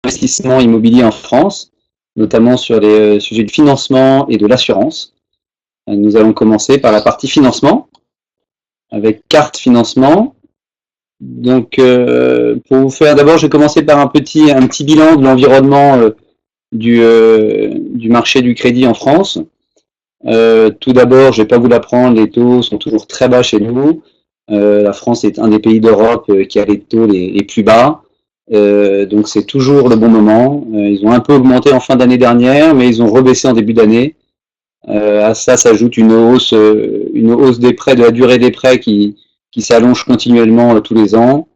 d'investissement immobilier en France, notamment sur les sujets du financement et de l'assurance. Nous allons commencer par la partie financement, avec carte financement. Donc, pour vous faire, d'abord, je vais commencer par un petit bilan de l'environnement du marché du crédit en France. Tout d'abord, je ne vais pas vous l'apprendre, les taux sont toujours très bas chez nous. La France est un des pays d'Europe qui a les taux les plus bas. Donc c'est toujours le bon moment. Ils ont un peu augmenté en fin d'année dernière, mais ils ont rebaissé en début d'année. À ça s'ajoute une hausse des prêts, de la durée des prêts qui s'allonge continuellement tous les ans,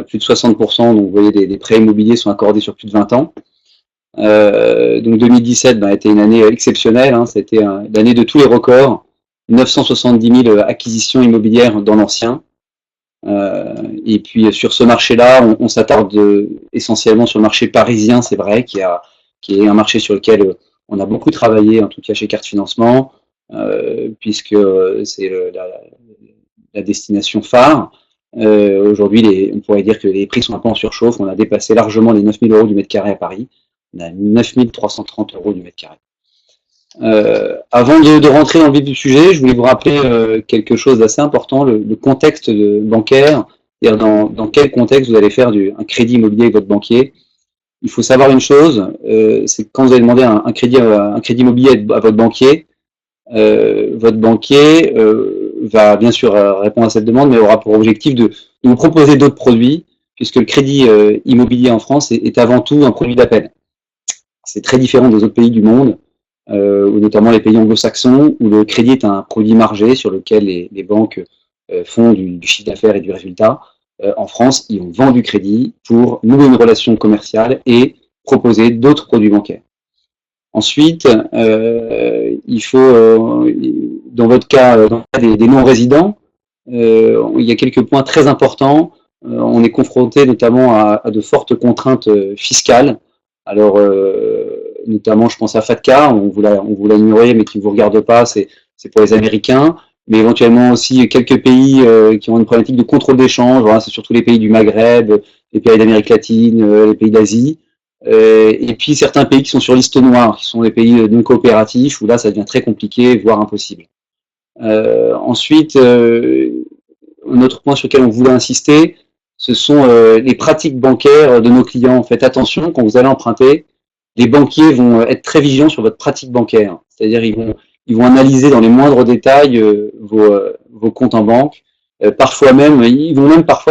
plus de 60%. Donc vous voyez, des prêts immobiliers sont accordés sur plus de 20 ans. Donc 2017 a été une année exceptionnelle, hein. C'était l'année de tous les records, 970 000 acquisitions immobilières dans l'ancien. Et puis sur ce marché-là, on s'attarde essentiellement sur le marché parisien, c'est vrai, qui est un marché sur lequel on a beaucoup travaillé, en tout cas chez Carte Financement, puisque c'est la destination phare. Aujourd'hui, on pourrait dire que les prix sont un peu en surchauffe. On a dépassé largement les 9 000 € du mètre carré à Paris. On a 9 330 € du mètre carré. Avant de rentrer dans le vif du sujet, je voulais vous rappeler quelque chose d'assez important, le contexte bancaire, c'est-à-dire dans quel contexte vous allez faire un crédit immobilier avec votre banquier. Il faut savoir une chose, c'est que quand vous allez demander un crédit immobilier à votre banquier va bien sûr répondre à cette demande, mais aura pour objectif de vous proposer d'autres produits, puisque le crédit immobilier en France est avant tout un produit d'appel. C'est très différent des autres pays du monde, ou notamment les pays anglo-saxons, où le crédit est un produit margé sur lequel les banques font du chiffre d'affaires et du résultat. En France, on vend du crédit pour nouer une relation commerciale et proposer d'autres produits bancaires. Ensuite, il faut, dans votre cas, dans le cas des non-résidents, il y a quelques points très importants. On est confronté notamment à de fortes contraintes fiscales. Alors, notamment, je pense à FATCA, on vous l'a ignoré, mais qui ne vous regarde pas, c'est pour les Américains, mais éventuellement aussi quelques pays qui ont une problématique de contrôle d'échange. Voilà, c'est surtout les pays du Maghreb, les pays d'Amérique latine, les pays d'Asie, et puis certains pays qui sont sur liste noire, qui sont les pays non coopératifs, où là, ça devient très compliqué, voire impossible. Ensuite, un autre point sur lequel on voulait insister, ce sont les pratiques bancaires de nos clients. Faites attention, quand vous allez emprunter, les banquiers vont être très vigilants sur votre pratique bancaire. C'est-à-dire ils vont analyser dans les moindres détails vos comptes en banque. Parfois même,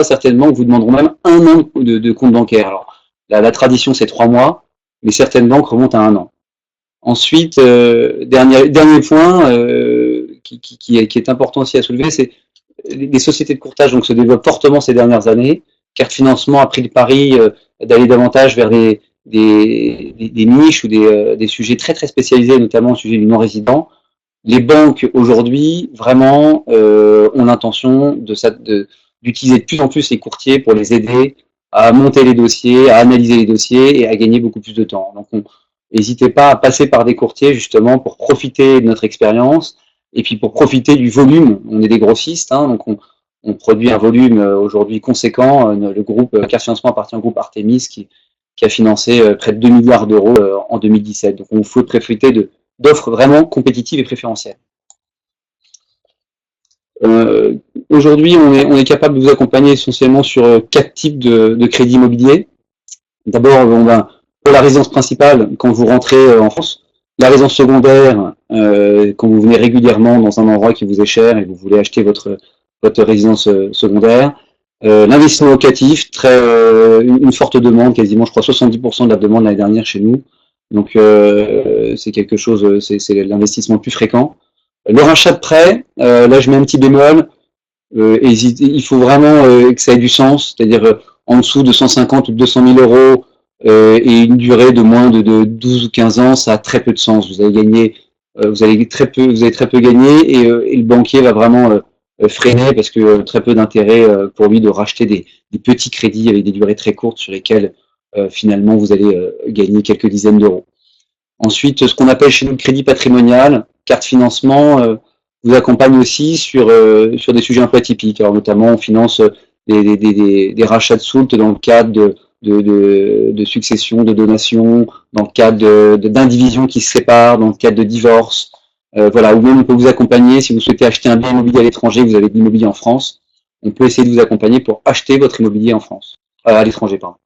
certainement vous demanderont même 1 an de compte bancaire. Alors la tradition c'est 3 mois, mais certaines banques remontent à 1 an. Ensuite, dernier point qui est important aussi à soulever, c'est les sociétés de courtage donc se développent fortement ces dernières années. Carte Financement a pris le pari d'aller davantage vers des niches ou des sujets très très spécialisés, notamment au sujet du non-résident. Les banques aujourd'hui vraiment ont l'intention d'utiliser de plus en plus les courtiers pour les aider à monter les dossiers, à analyser les dossiers et à gagner beaucoup plus de temps. Donc n'hésitez pas à passer par des courtiers justement pour profiter de notre expérience et puis pour profiter du volume. On est des grossistes, hein, donc on produit un volume aujourd'hui conséquent. Le groupe Carte Financement appartient au groupe Artemis qui a financé près de 2 milliards d'euros en 2017. Donc on faut profiter d'offres vraiment compétitives et préférentielles. Aujourd'hui, on est capable de vous accompagner essentiellement sur 4 types de crédits immobiliers. D'abord, pour la résidence principale, quand vous rentrez en France, la résidence secondaire, quand vous venez régulièrement dans un endroit qui vous est cher et vous voulez acheter votre résidence secondaire, l'investissement locatif, une forte demande, quasiment je crois 70% de la demande l'année dernière chez nous, donc c'est quelque chose, c'est l'investissement le plus fréquent. Le rachat de prêt, là je mets un petit bémol, il faut vraiment que ça ait du sens, c'est-à-dire en dessous de 150 ou 200 000 euros et une durée de moins de 12 ou 15 ans, ça a très peu de sens. Vous allez très peu gagner et le banquier va vraiment freiner parce que très peu d'intérêt pour lui de racheter des petits crédits avec des durées très courtes sur lesquelles finalement vous allez gagner quelques dizaines d'euros. Ensuite, ce qu'on appelle chez nous le crédit patrimonial, Carte Financement vous accompagne aussi sur des sujets un peu atypiques. Alors notamment, on finance des rachats de soult dans le cadre de succession, de donation, dans le cadre d'indivision qui se séparent, dans le cadre de divorce. Voilà, ou même on peut vous accompagner si vous souhaitez acheter un bien immobilier à l'étranger, vous avez de l'immobilier en France, on peut essayer de vous accompagner pour acheter votre immobilier en France, à l'étranger, pardon.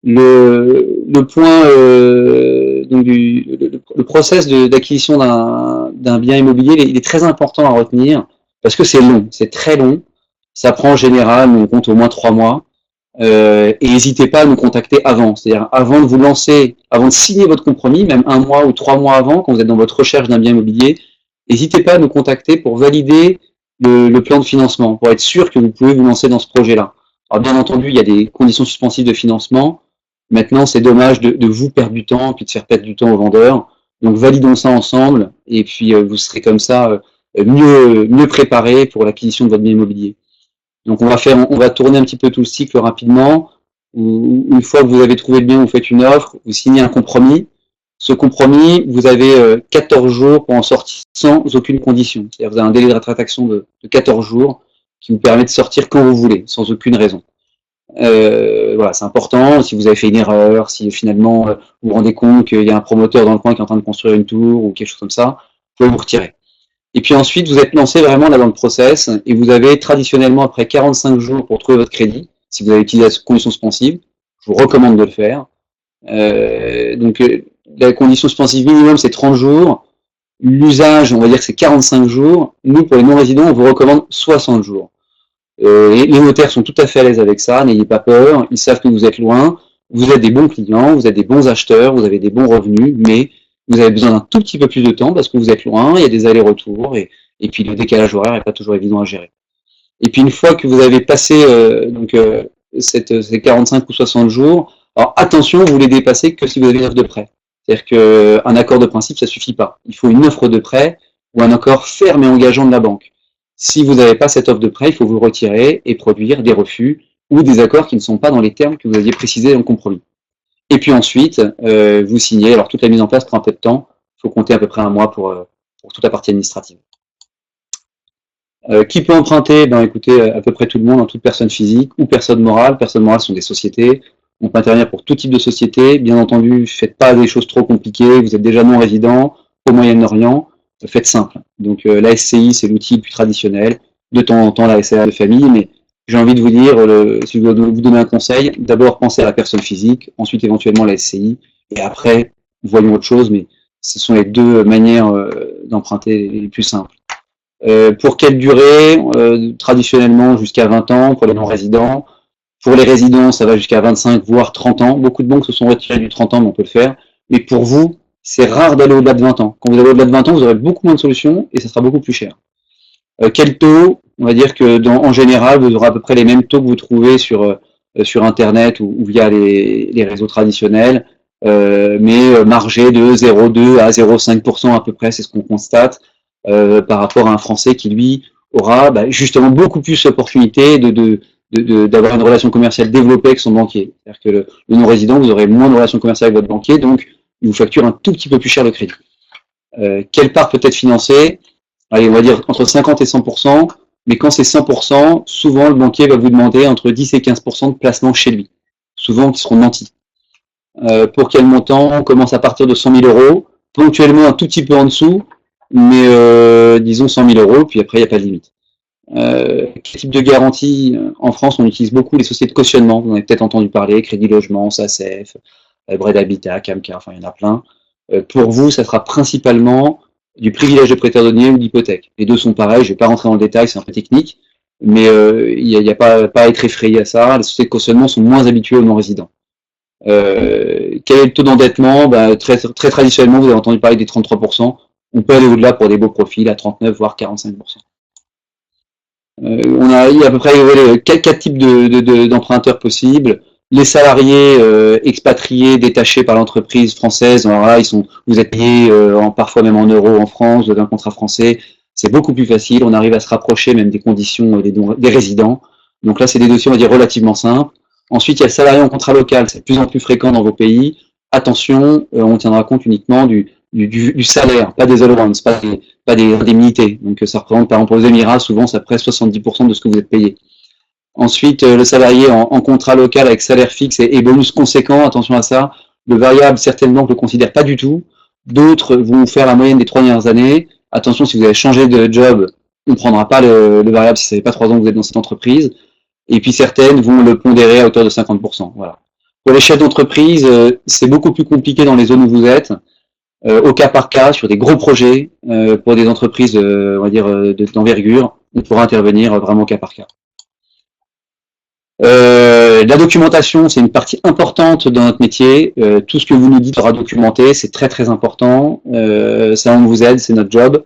Le point, donc le process d'acquisition d'un bien immobilier, il est très important à retenir parce que c'est long, c'est très long. Ça prend en général, on compte au moins 3 mois. Et n'hésitez pas à nous contacter avant, c'est-à-dire avant de vous lancer, avant de signer votre compromis, même 1 mois ou 3 mois avant, quand vous êtes dans votre recherche d'un bien immobilier, n'hésitez pas à nous contacter pour valider le plan de financement, pour être sûr que vous pouvez vous lancer dans ce projet-là. Alors bien entendu, il y a des conditions suspensives de financement. Maintenant, c'est dommage de vous perdre du temps, puis de faire perdre du temps aux vendeurs. Donc validons ça ensemble, et puis vous serez comme ça mieux préparé pour l'acquisition de votre bien immobilier. Donc on va tourner un petit peu tout le cycle rapidement. Une fois que vous avez trouvé le bien, vous faites une offre, vous signez un compromis. Ce compromis, vous avez 14 jours pour en sortir sans aucune condition. C'est-à-dire vous avez un délai de rétractation de 14 jours qui vous permet de sortir quand vous voulez, sans aucune raison. Voilà, c'est important. Si vous avez fait une erreur, si finalement vous vous rendez compte qu'il y a un promoteur dans le coin qui est en train de construire une tour ou quelque chose comme ça, vous pouvez vous retirer. Et puis ensuite, vous êtes lancé vraiment là dans le process et vous avez traditionnellement après 45 jours pour trouver votre crédit, si vous avez utilisé la condition suspensive, je vous recommande de le faire. La condition suspensive minimum, c'est 30 jours. L'usage, on va dire que c'est 45 jours. Nous, pour les non-résidents, on vous recommande 60 jours. Les notaires sont tout à fait à l'aise avec ça, n'ayez pas peur, ils savent que vous êtes loin, vous êtes des bons clients, vous êtes des bons acheteurs, vous avez des bons revenus, mais vous avez besoin d'un tout petit peu plus de temps parce que vous êtes loin, il y a des allers-retours, et puis le décalage horaire n'est pas toujours évident à gérer. Et puis une fois que vous avez passé ces 45 ou 60 jours, alors attention, vous les dépassez que si vous avez une offre de prêt. C'est-à-dire qu'un accord de principe, ça suffit pas. Il faut une offre de prêt ou un accord ferme et engageant de la banque. Si vous n'avez pas cette offre de prêt, il faut vous retirer et produire des refus ou des accords qui ne sont pas dans les termes que vous aviez précisés dans le compromis. Et puis ensuite, vous signez. Alors toute la mise en place prend un peu de temps. Il faut compter à peu près 1 mois pour toute la partie administrative. Qui peut emprunter? Ben écoutez, à peu près tout le monde, toute personne physique ou personne morale. Personnes morales sont des sociétés. On peut intervenir pour tout type de société. Bien entendu, faites pas des choses trop compliquées. Vous êtes déjà non résident au Moyen-Orient. Faites simple. Donc la SCI, c'est l'outil le plus traditionnel. De temps en temps, la SAR de famille, mais j'ai envie de vous dire, si je dois vous donner un conseil, d'abord pensez à la personne physique, ensuite éventuellement la SCI, et après, voyons autre chose, mais ce sont les deux manières d'emprunter les plus simples. Pour quelle durée? Traditionnellement jusqu'à 20 ans pour les non-résidents. Pour les résidents, ça va jusqu'à 25, voire 30 ans. Beaucoup de banques se sont retirées du 30 ans, mais on peut le faire. Mais pour vous, c'est rare d'aller au-delà de 20 ans. Quand vous allez au-delà de 20 ans, vous aurez beaucoup moins de solutions et ça sera beaucoup plus cher. Quel taux? On va dire que en général, vous aurez à peu près les mêmes taux que vous trouvez sur Internet ou via les réseaux traditionnels, mais margé de 0,2 à 0,5% à peu près, c'est ce qu'on constate par rapport à un Français qui, lui, aura justement beaucoup plus d'opportunités d'avoir une relation commerciale développée avec son banquier. C'est-à-dire que le non-résident, vous aurez moins de relations commerciales avec votre banquier, donc il vous facture un tout petit peu plus cher le crédit. Quelle part peut être financée? Allez, on va dire entre 50 et 100%, mais quand c'est 100%, souvent le banquier va vous demander entre 10 et 15% de placement chez lui, souvent qui seront nantis. Pour quel montant? On commence à partir de 100 000 euros, ponctuellement un tout petit peu en dessous, mais disons 100 000 euros, puis après il n'y a pas de limite. Quel type de garantie? En France, on utilise beaucoup les sociétés de cautionnement, vous en avez peut-être entendu parler, Crédit Logement, SACF, Bred Habitat, Camcar, enfin il y en a plein. Pour vous, ça sera principalement du privilège de prêteur donné ou d'hypothèque. Les deux sont pareils, je ne vais pas rentrer dans le détail, c'est un peu technique, mais il n'y a pas à être effrayé à ça. Les sociétés de cautionnement sont moins habituées aux non-résidents. Quel est le taux d'endettement? Très traditionnellement, vous avez entendu parler des 33%. On peut aller au-delà pour des beaux profils, à 39 voire 45%. Il y a à peu près 4 types d'emprunteurs possibles. Les salariés expatriés, détachés par l'entreprise française, alors là, vous êtes payés parfois même en euros en France, vous avez un contrat français, c'est beaucoup plus facile, on arrive à se rapprocher même des conditions des résidents. Donc là, c'est des dossiers, on va dire, relativement simples. Ensuite, il y a le salarié en contrat local, c'est de plus en plus fréquent dans vos pays. Attention, on tiendra compte uniquement du salaire, pas des allowances, pas des indemnités. Donc ça représente, par exemple, aux Émirats, souvent, ça presse 70% de ce que vous êtes payé. Ensuite, le salarié en contrat local avec salaire fixe et bonus conséquent, attention à ça. Le variable, certaines banques ne le considèrent pas du tout. D'autres vont faire la moyenne des 3 dernières années. Attention, si vous avez changé de job, on ne prendra pas le variable si ça fait pas 3 ans que vous êtes dans cette entreprise. Et puis certaines vont le pondérer à hauteur de 50%. Voilà. Pour les chefs d'entreprise, c'est beaucoup plus compliqué dans les zones où vous êtes, au cas par cas, sur des gros projets, pour des entreprises, on va dire, d'envergure, on pourra intervenir vraiment au cas par cas. La documentation, c'est une partie importante dans notre métier. Tout ce que vous nous dites sera documenté, c'est très très important. Ça, on vous aide, c'est notre job.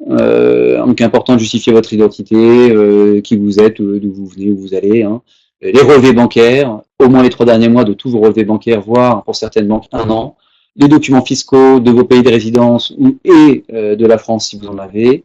Donc, important de justifier votre identité, qui vous êtes, d'où vous venez, où vous allez. Hein. Les relevés bancaires, au moins les 3 derniers mois de tous vos relevés bancaires, voire pour certaines banques 1 an. Les documents fiscaux de vos pays de résidence et de la France si vous en avez.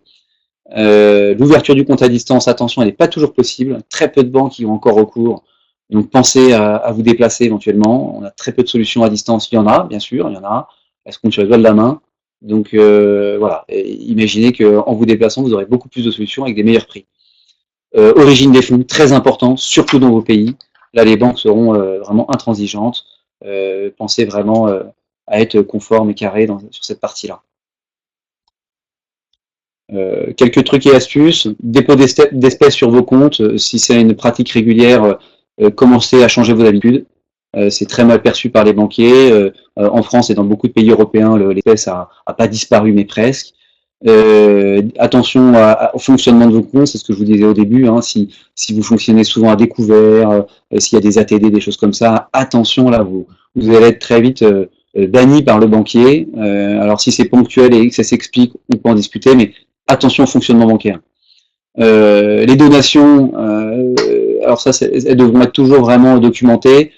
L'ouverture du compte à distance, attention, elle n'est pas toujours possible. Très peu de banques y ont encore recours. Donc pensez à vous déplacer éventuellement. On a très peu de solutions à distance. Il y en a, bien sûr, il y en a. Elles se comptent sur les doigts de la main. Donc voilà, et imaginez qu'en vous déplaçant, vous aurez beaucoup plus de solutions avec des meilleurs prix. Origine des fonds, très important, surtout dans vos pays. Là, les banques seront vraiment intransigeantes. Pensez vraiment à être conforme et carré sur cette partie-là. Quelques trucs et astuces, dépôt d'espèces sur vos comptes, si c'est une pratique régulière, commencez à changer vos habitudes. C'est très mal perçu par les banquiers. En France et dans beaucoup de pays européens, l'espèce a pas disparu, mais presque. Attention au fonctionnement de vos comptes, c'est ce que je vous disais au début. Hein, si vous fonctionnez souvent à découvert, s'il y a des ATD, des choses comme ça, attention là, vous allez être très vite banni par le banquier. Alors si c'est ponctuel et que ça s'explique, on peut en discuter, mais attention au fonctionnement bancaire. Les donations, alors ça, elles devront être toujours vraiment documentées.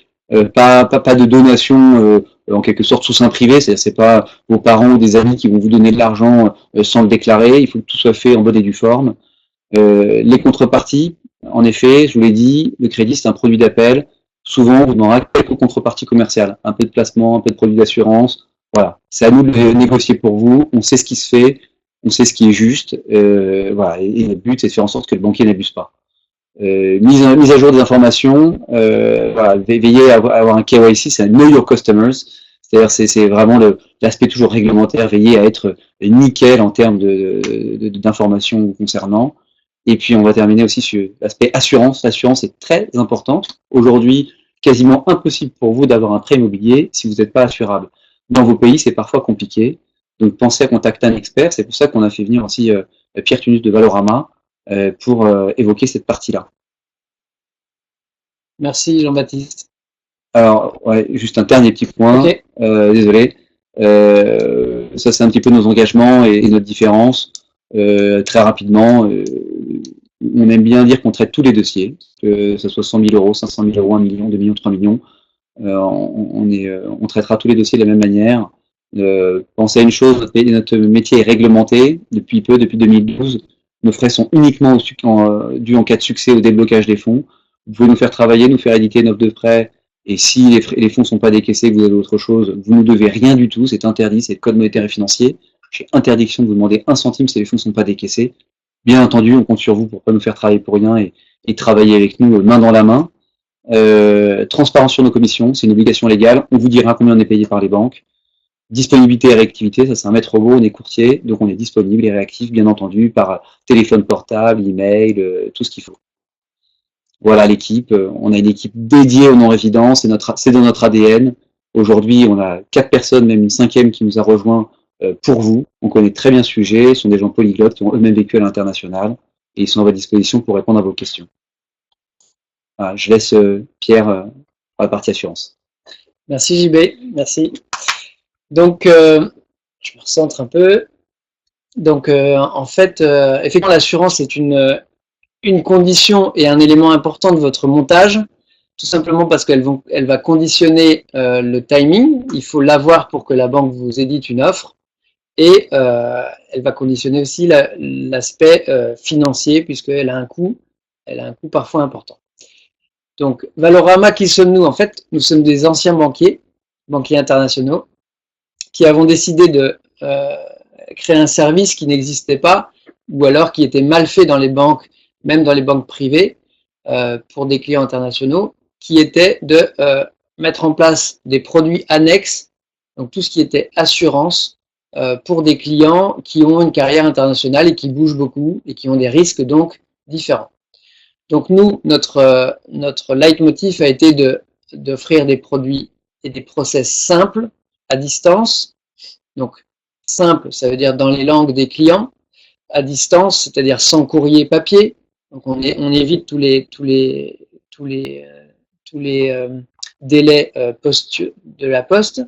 Pas de donation en quelque sorte sous seing privé, c'est pas vos parents ou des amis qui vont vous donner de l'argent sans le déclarer, il faut que tout soit fait en bonne et due forme. Les contreparties, en effet, je vous l'ai dit, le crédit c'est un produit d'appel, souvent on vous demandera quelques contreparties commerciales, un peu de placement, un peu de produits d'assurance, voilà, c'est à nous de négocier pour vous, on sait ce qui se fait, on sait ce qui est juste, voilà, et le but c'est de faire en sorte que le banquier n'abuse pas. Mise à jour des informations, voilà, veillez à avoir un KYC, c'est un Know Your Customers, c'est-à-dire c'est vraiment l'aspect toujours réglementaire, veillez à être nickel en termes d'informations concernant. Et puis on va terminer aussi sur l'aspect assurance. L'assurance est très importante. Aujourd'hui, quasiment impossible pour vous d'avoir un prêt immobilier si vous n'êtes pas assurable. Dans vos pays, c'est parfois compliqué. Donc pensez à contacter un expert. C'est pour ça qu'on a fait venir aussi Pierre Tunus de Valorama pour évoquer cette partie-là. Merci Jean-Baptiste. Alors, ouais, juste un dernier petit point, Okay. Désolé. Ça, c'est un petit peu nos engagements et notre différence. Très rapidement, on aime bien dire qu'on traite tous les dossiers, que ce soit 100 000 euros, 500 000 euros, 1 million, 2 millions, 3 millions. On traitera tous les dossiers de la même manière. Pensez à une chose, notre métier est réglementé depuis peu, depuis 2012. Nos frais sont uniquement dus en cas de succès au déblocage des fonds. Vous pouvez nous faire travailler, nous faire éditer une offre de prêt, et si les fonds ne sont pas décaissés, que vous avez autre chose, vous ne nous devez rien du tout, c'est interdit, c'est le code monétaire et financier. J'ai interdiction de vous demander 1 centime si les fonds ne sont pas décaissés. Bien entendu, on compte sur vous pour ne pas nous faire travailler pour rien et travailler avec nous main dans la main. Transparence sur nos commissions, c'est une obligation légale, on vous dira combien on est payé par les banques. Disponibilité et réactivité, ça c'est un maître mot, on est courtier, donc on est disponible et réactif, bien entendu, par téléphone portable, email, tout ce qu'il faut. Voilà l'équipe, on a une équipe dédiée aux non-résidents, c'est dans notre ADN. Aujourd'hui, on a 4 personnes, même une 5e qui nous a rejoint pour vous. On connaît très bien ce sujet, ce sont des gens polyglottes qui ont eux-mêmes vécu à l'international et ils sont à votre disposition pour répondre à vos questions. Voilà, je laisse Pierre pour la partie assurance. Merci JB, merci. Donc, je me recentre un peu. Donc, en fait, effectivement, l'assurance est une condition et un élément important de votre montage, tout simplement parce qu'elle va conditionner le timing. Il faut l'avoir pour que la banque vous édite une offre. Et elle va conditionner aussi l'aspect financier, puisqu'elle a un coût parfois important. Donc, Valorama, qui sommes-nous? En fait, nous sommes des anciens banquiers internationaux, qui avons décidé de créer un service qui n'existait pas, ou alors qui était mal fait dans les banques, même dans les banques privées, pour des clients internationaux, qui était de mettre en place des produits annexes, donc tout ce qui était assurance, pour des clients qui ont une carrière internationale et qui bougent beaucoup et qui ont des risques donc différents. Donc nous, notre leitmotiv a été d'offrir des produits et des process simples à distance. Donc simple, ça veut dire dans les langues des clients, à distance, c'est-à-dire sans courrier papier. Donc on évite tous les délais de la poste.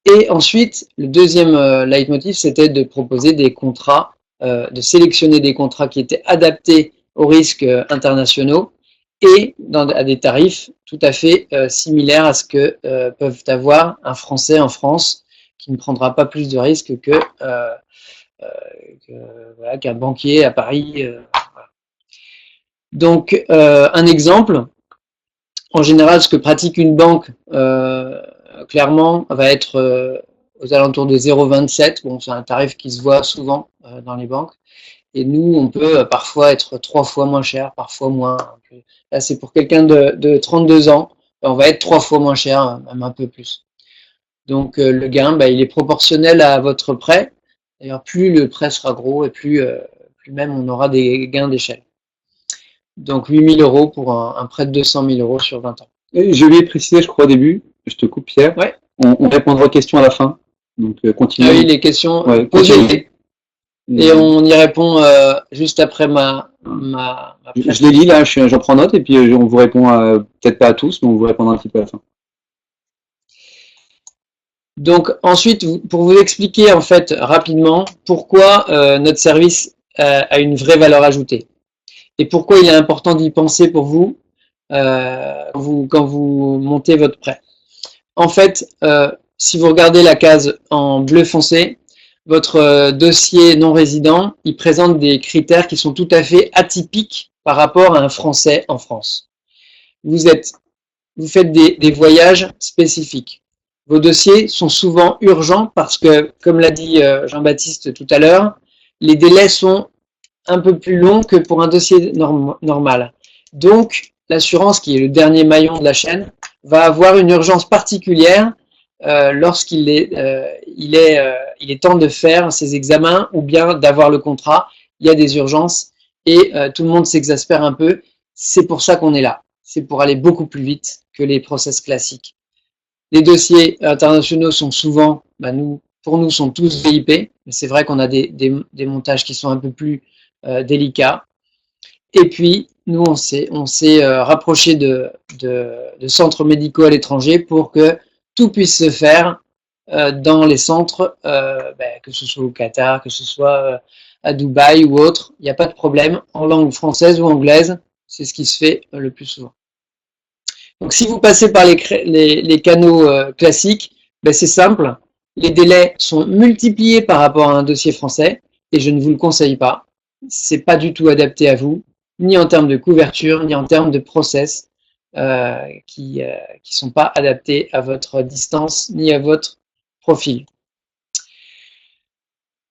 Et ensuite, le deuxième leitmotiv, c'était de proposer des contrats, de sélectionner des contrats qui étaient adaptés aux risques internationaux et à des tarifs tout à fait similaires à ce que peuvent avoir un Français en France qui ne prendra pas plus de risques qu'un banquier à Paris. Voilà. Donc, un exemple, en général, ce que pratique une banque, clairement, va être aux alentours de 0,27. Bon, c'est un tarif qui se voit souvent dans les banques. Et nous, on peut parfois être 3 fois moins cher, parfois moins. Là, c'est pour quelqu'un de 32 ans. On va être 3 fois moins cher, même un peu plus. Donc, le gain, il est proportionnel à votre prêt. D'ailleurs, plus le prêt sera gros et plus même on aura des gains d'échelle. Donc, 8 000 € pour un prêt de 200 000 € sur 20 ans. Et je l'ai précisé, je crois, au début. Je te coupe, Pierre. Ouais. On répondra aux questions à la fin. Donc, continue. Ah oui, les questions. Ouais, posez. Et on y répond juste après je les lis là, j'en prends note et puis on vous répond peut-être pas à tous, mais on vous répondra un petit peu à la fin. Donc ensuite, pour vous expliquer en fait rapidement pourquoi notre service a une vraie valeur ajoutée et pourquoi il est important d'y penser pour vous, quand vous montez votre prêt. En fait, si vous regardez la case en bleu foncé, votre dossier non résident, il présente des critères qui sont tout à fait atypiques par rapport à un Français en France. Vous faites des voyages spécifiques. Vos dossiers sont souvent urgents parce que, comme l'a dit Jean-Baptiste tout à l'heure, les délais sont un peu plus longs que pour un dossier normal. Donc, l'assurance, qui est le dernier maillon de la chaîne, va avoir une urgence particulière lorsqu'il est temps de faire ses examens ou bien d'avoir le contrat. Il y a des urgences et tout le monde s'exaspère un peu. C'est pour ça qu'on est là. C'est pour aller beaucoup plus vite que les process classiques. Les dossiers internationaux sont souvent, pour nous, sont tous VIP, mais c'est vrai qu'on a des montages qui sont un peu plus délicats. Et puis, nous, on s'est rapproché de centres médicaux à l'étranger pour que tout puisse se faire dans les centres, que ce soit au Qatar, que ce soit à Dubaï ou autre. Il n'y a pas de problème. En langue française ou anglaise, c'est ce qui se fait le plus souvent. Donc, si vous passez par les canaux classiques, c'est simple. Les délais sont multipliés par rapport à un dossier français et je ne vous le conseille pas. C'est pas du tout adapté à vous, ni en termes de couverture, ni en termes de process qui sont pas adaptés à votre distance ni à votre profil.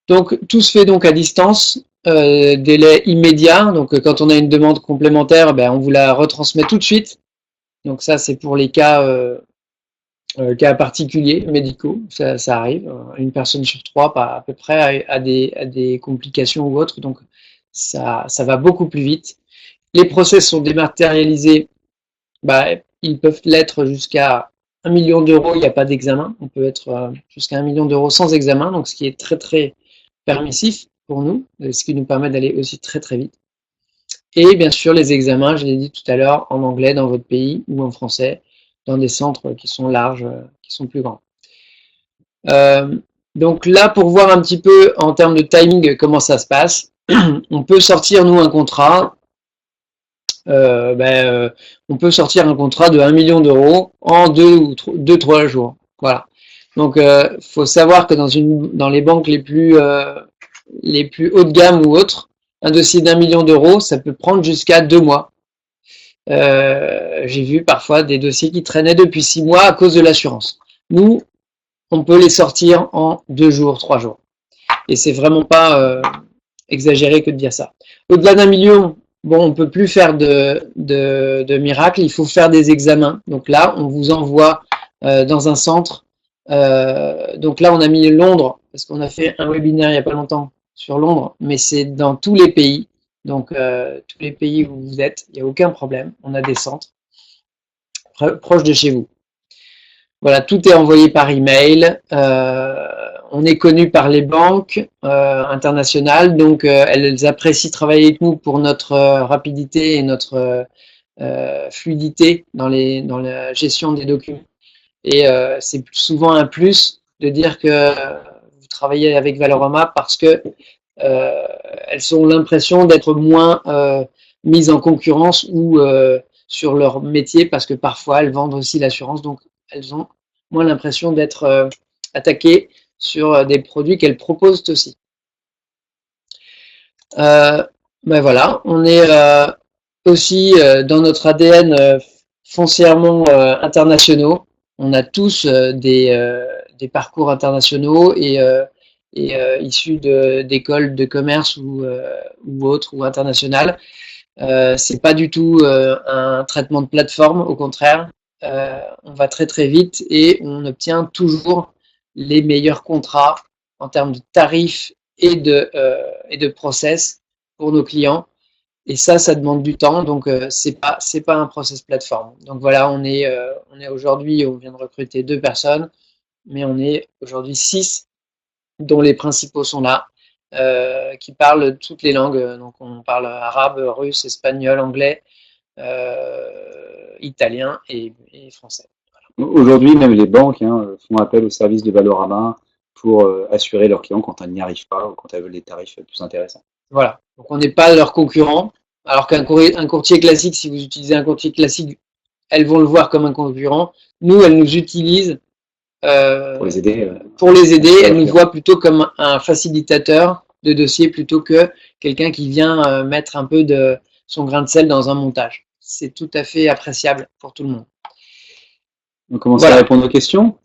Donc, tout se fait donc à distance, délai immédiat. Donc, quand on a une demande complémentaire, on vous la retransmet tout de suite. Donc ça, c'est pour les cas particuliers, médicaux, ça arrive. Une personne sur 3, à peu près, a des complications ou autres. Donc ça va beaucoup plus vite. Les process sont dématérialisés. Ils peuvent l'être jusqu'à 1 million d'euros, il n'y a pas d'examen. On peut être jusqu'à 1 million d'euros sans examen, donc ce qui est très très permissif pour nous, ce qui nous permet d'aller aussi très très vite. Et bien sûr, les examens, je l'ai dit tout à l'heure, en anglais dans votre pays ou en français, dans des centres qui sont larges, qui sont plus grands. Donc là, pour voir un petit peu en termes de timing comment ça se passe, on peut sortir, nous, un contrat. On peut sortir un contrat de 1 million d'euros en 2-3 jours. Voilà. Donc, faut savoir que dans les banques les plus haut de gamme ou autres, un dossier d'1 million d'euros, ça peut prendre jusqu'à 2 mois. J'ai vu parfois des dossiers qui traînaient depuis 6 mois à cause de l'assurance. Nous, on peut les sortir en 2 jours, 3 jours. Et c'est vraiment pas exagéré que de dire ça. Au-delà d'1 million, bon, on peut plus faire de miracles, il faut faire des examens. Donc là, on vous envoie dans un centre. Donc là, on a mis Londres, parce qu'on a fait un webinaire il n'y a pas longtemps sur Londres, mais c'est dans tous les pays. Donc, tous les pays où vous êtes, il n'y a aucun problème. On a des centres proches de chez vous. Voilà, tout est envoyé par email. On est connu par les banques internationales, donc elles apprécient travailler avec nous pour notre rapidité et notre fluidité dans la gestion des documents. Et c'est souvent un plus de dire que vous travaillez avec Valorama parce que elles ont l'impression d'être moins mises en concurrence ou sur leur métier, parce que parfois elles vendent aussi l'assurance, donc elles ont moins l'impression d'être attaquées sur des produits qu'elles proposent aussi. Ben voilà, on est aussi dans notre ADN foncièrement internationaux. On a tous des parcours internationaux et issus d'écoles de commerce ou autres ou internationales. C'est pas du tout un traitement de plateforme, au contraire. On va très très vite et on obtient toujours les meilleurs contrats en termes de tarifs et de process pour nos clients. Et ça demande du temps, donc c'est pas un process plateforme. Donc voilà, on est aujourd'hui, on vient de recruter 2 personnes, mais on est aujourd'hui 6, dont les principaux sont là, qui parlent toutes les langues. Donc on parle arabe, russe, espagnol, anglais, italien et français. Aujourd'hui, même les banques font appel au service de Valorama pour assurer leurs clients quand elles n'y arrivent pas ou quand elles veulent des tarifs plus intéressants. Voilà, donc on n'est pas leur concurrent, alors qu'un courtier classique, si vous utilisez un courtier classique, elles vont le voir comme un concurrent. Nous, elles nous utilisent pour les aider. Elles nous voient plutôt comme un facilitateur de dossier plutôt que quelqu'un qui vient mettre un peu de son grain de sel dans un montage. C'est tout à fait appréciable pour tout le monde. On commence à répondre aux questions.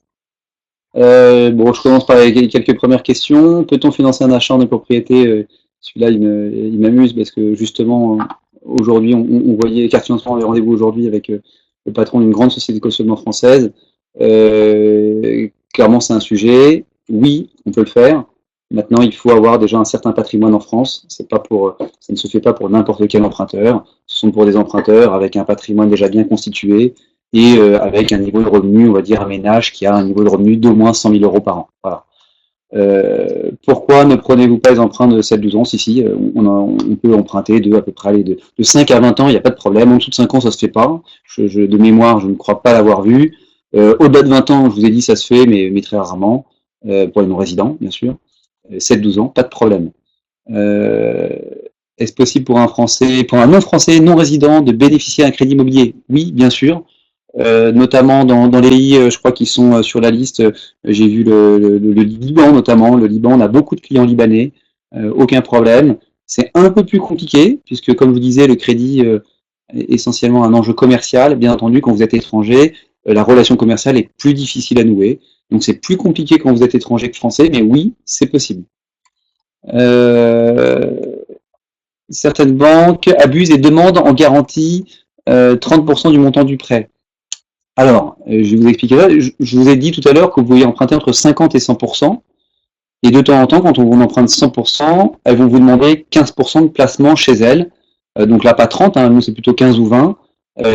Bon, je commence par quelques premières questions. Peut-on financer un achat de propriété? Celui-là, il m'amuse parce que justement, aujourd'hui, on voyait Quartier Financement avait rendez-vous aujourd'hui avec le patron d'une grande société de cautionnement française. Clairement, c'est un sujet. Oui, on peut le faire. Maintenant, il faut avoir déjà un certain patrimoine en France. Ça ne se fait pas pour n'importe quel emprunteur. Ce sont pour des emprunteurs avec un patrimoine déjà bien constitué et avec un niveau de revenu, on va dire un ménage qui a un niveau de revenu d'au moins 100 000 € par an. Voilà. Pourquoi ne prenez-vous pas les emprunts de 7-12 ans? Si, on peut emprunter de à peu près de 5 à 20 ans, il n'y a pas de problème. En dessous de 5 ans, ça se fait pas. De mémoire, je ne crois pas l'avoir vu. Au-delà de 20 ans, je vous ai dit, ça se fait, mais très rarement, pour les non-résidents, bien sûr. 7-12 ans, pas de problème. Est-ce possible pour un non-français, non-résident, de bénéficier d'un crédit immobilier? Oui, bien sûr. Notamment dans les pays, je crois, qui sont sur la liste. J'ai vu le Liban notamment. Le Liban, on a beaucoup de clients libanais, aucun problème. C'est un peu plus compliqué, puisque comme je vous disais, le crédit est essentiellement un enjeu commercial. Bien entendu, quand vous êtes étranger, la relation commerciale est plus difficile à nouer. Donc c'est plus compliqué quand vous êtes étranger que français, mais oui, c'est possible. Certaines banques abusent et demandent en garantie 30% du montant du prêt. Alors, je vais vous expliquer ça. Je vous ai dit tout à l'heure que vous pouviez emprunter entre 50 et 100%. Et de temps en temps, quand on vous emprunte 100%, elles vont vous demander 15% de placement chez elles. Donc là, pas 30, nous c'est plutôt 15 ou 20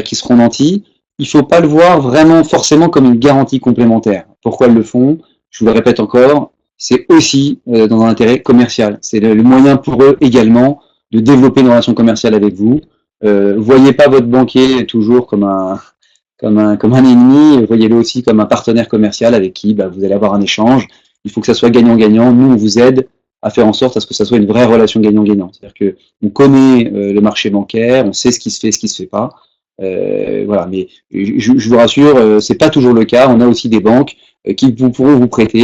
qui seront nantis. Il ne faut pas le voir vraiment forcément comme une garantie complémentaire. Pourquoi elles le font? Je vous le répète encore, c'est aussi dans un intérêt commercial. C'est le moyen pour eux également de développer une relation commerciale avec vous. Voyez pas votre banquier toujours comme un ennemi, voyez-le aussi comme un partenaire commercial avec qui vous allez avoir un échange. Il faut que ça soit gagnant-gagnant. Nous, on vous aide à faire en sorte à ce que ça soit une vraie relation gagnant-gagnant. C'est-à-dire que on connaît le marché bancaire, on sait ce qui se fait, ce qui se fait pas. Voilà, mais je vous rassure, c'est pas toujours le cas. On a aussi des banques qui pourront vous prêter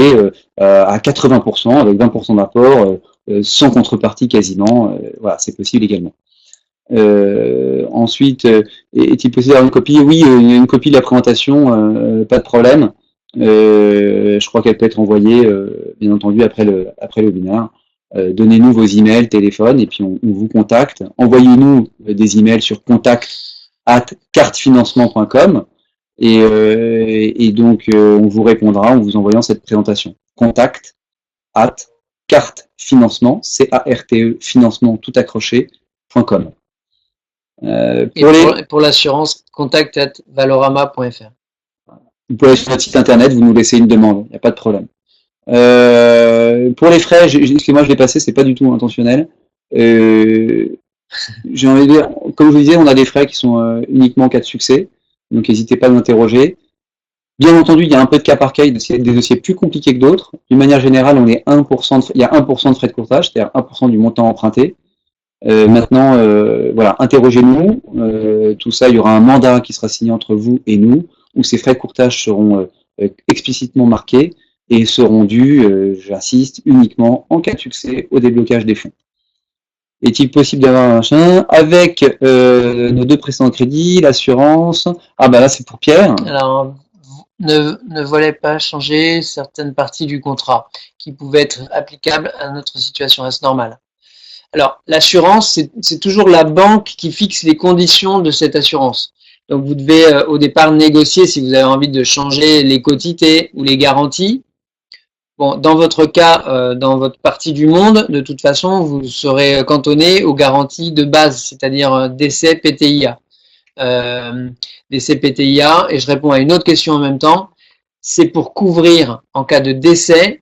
à 80% avec 20% d'apport, sans contrepartie quasiment. Voilà, c'est possible également. Ensuite, est-il possible d'avoir une copie? Oui, une copie de la présentation, pas de problème. Je crois qu'elle peut être envoyée, bien entendu, après le webinaire. donnez-nous vos emails, téléphones, et puis on vous contacte. Envoyez-nous des emails sur contact@cartefinancement.com et donc on vous répondra en vous envoyant cette présentation. Contact@cartefinancement, C-A-R-T-E, financement tout accroché.com. Pour l'assurance, contact@valorama.fr. Vous pouvez aller sur notre site internet, vous nous laissez une demande, il n'y a pas de problème. Pour les frais, excusez-moi, je l'ai passé, c'est pas du tout intentionnel. J'ai envie de dire, comme je vous disais, on a des frais qui sont uniquement en cas de succès, donc n'hésitez pas à nous interroger. Bien entendu, il y a un peu de cas par cas, des dossiers plus compliqués que d'autres. D'une manière générale, il y a 1% de frais de courtage, c'est-à-dire 1% du montant emprunté. Maintenant, voilà, interrogez-nous. Tout ça, il y aura un mandat qui sera signé entre vous et nous, où ces frais de courtage seront explicitement marqués et seront dus, j'insiste, uniquement en cas de succès au déblocage des fonds. Est-il possible d'avoir un machin avec nos deux précédents crédits, l'assurance? Ah bah là c'est pour Pierre. Alors, ne voulez pas changer certaines parties du contrat qui pouvaient être applicables à notre situation, est-ce normal? Alors, l'assurance, c'est toujours la banque qui fixe les conditions de cette assurance. Donc, vous devez au départ négocier si vous avez envie de changer les quotités ou les garanties. Bon, dans votre cas, dans votre partie du monde, de toute façon, vous serez cantonné aux garanties de base, c'est-à-dire décès PTIA. Décès PTIA, et je réponds à une autre question en même temps, c'est pour couvrir, en cas de décès,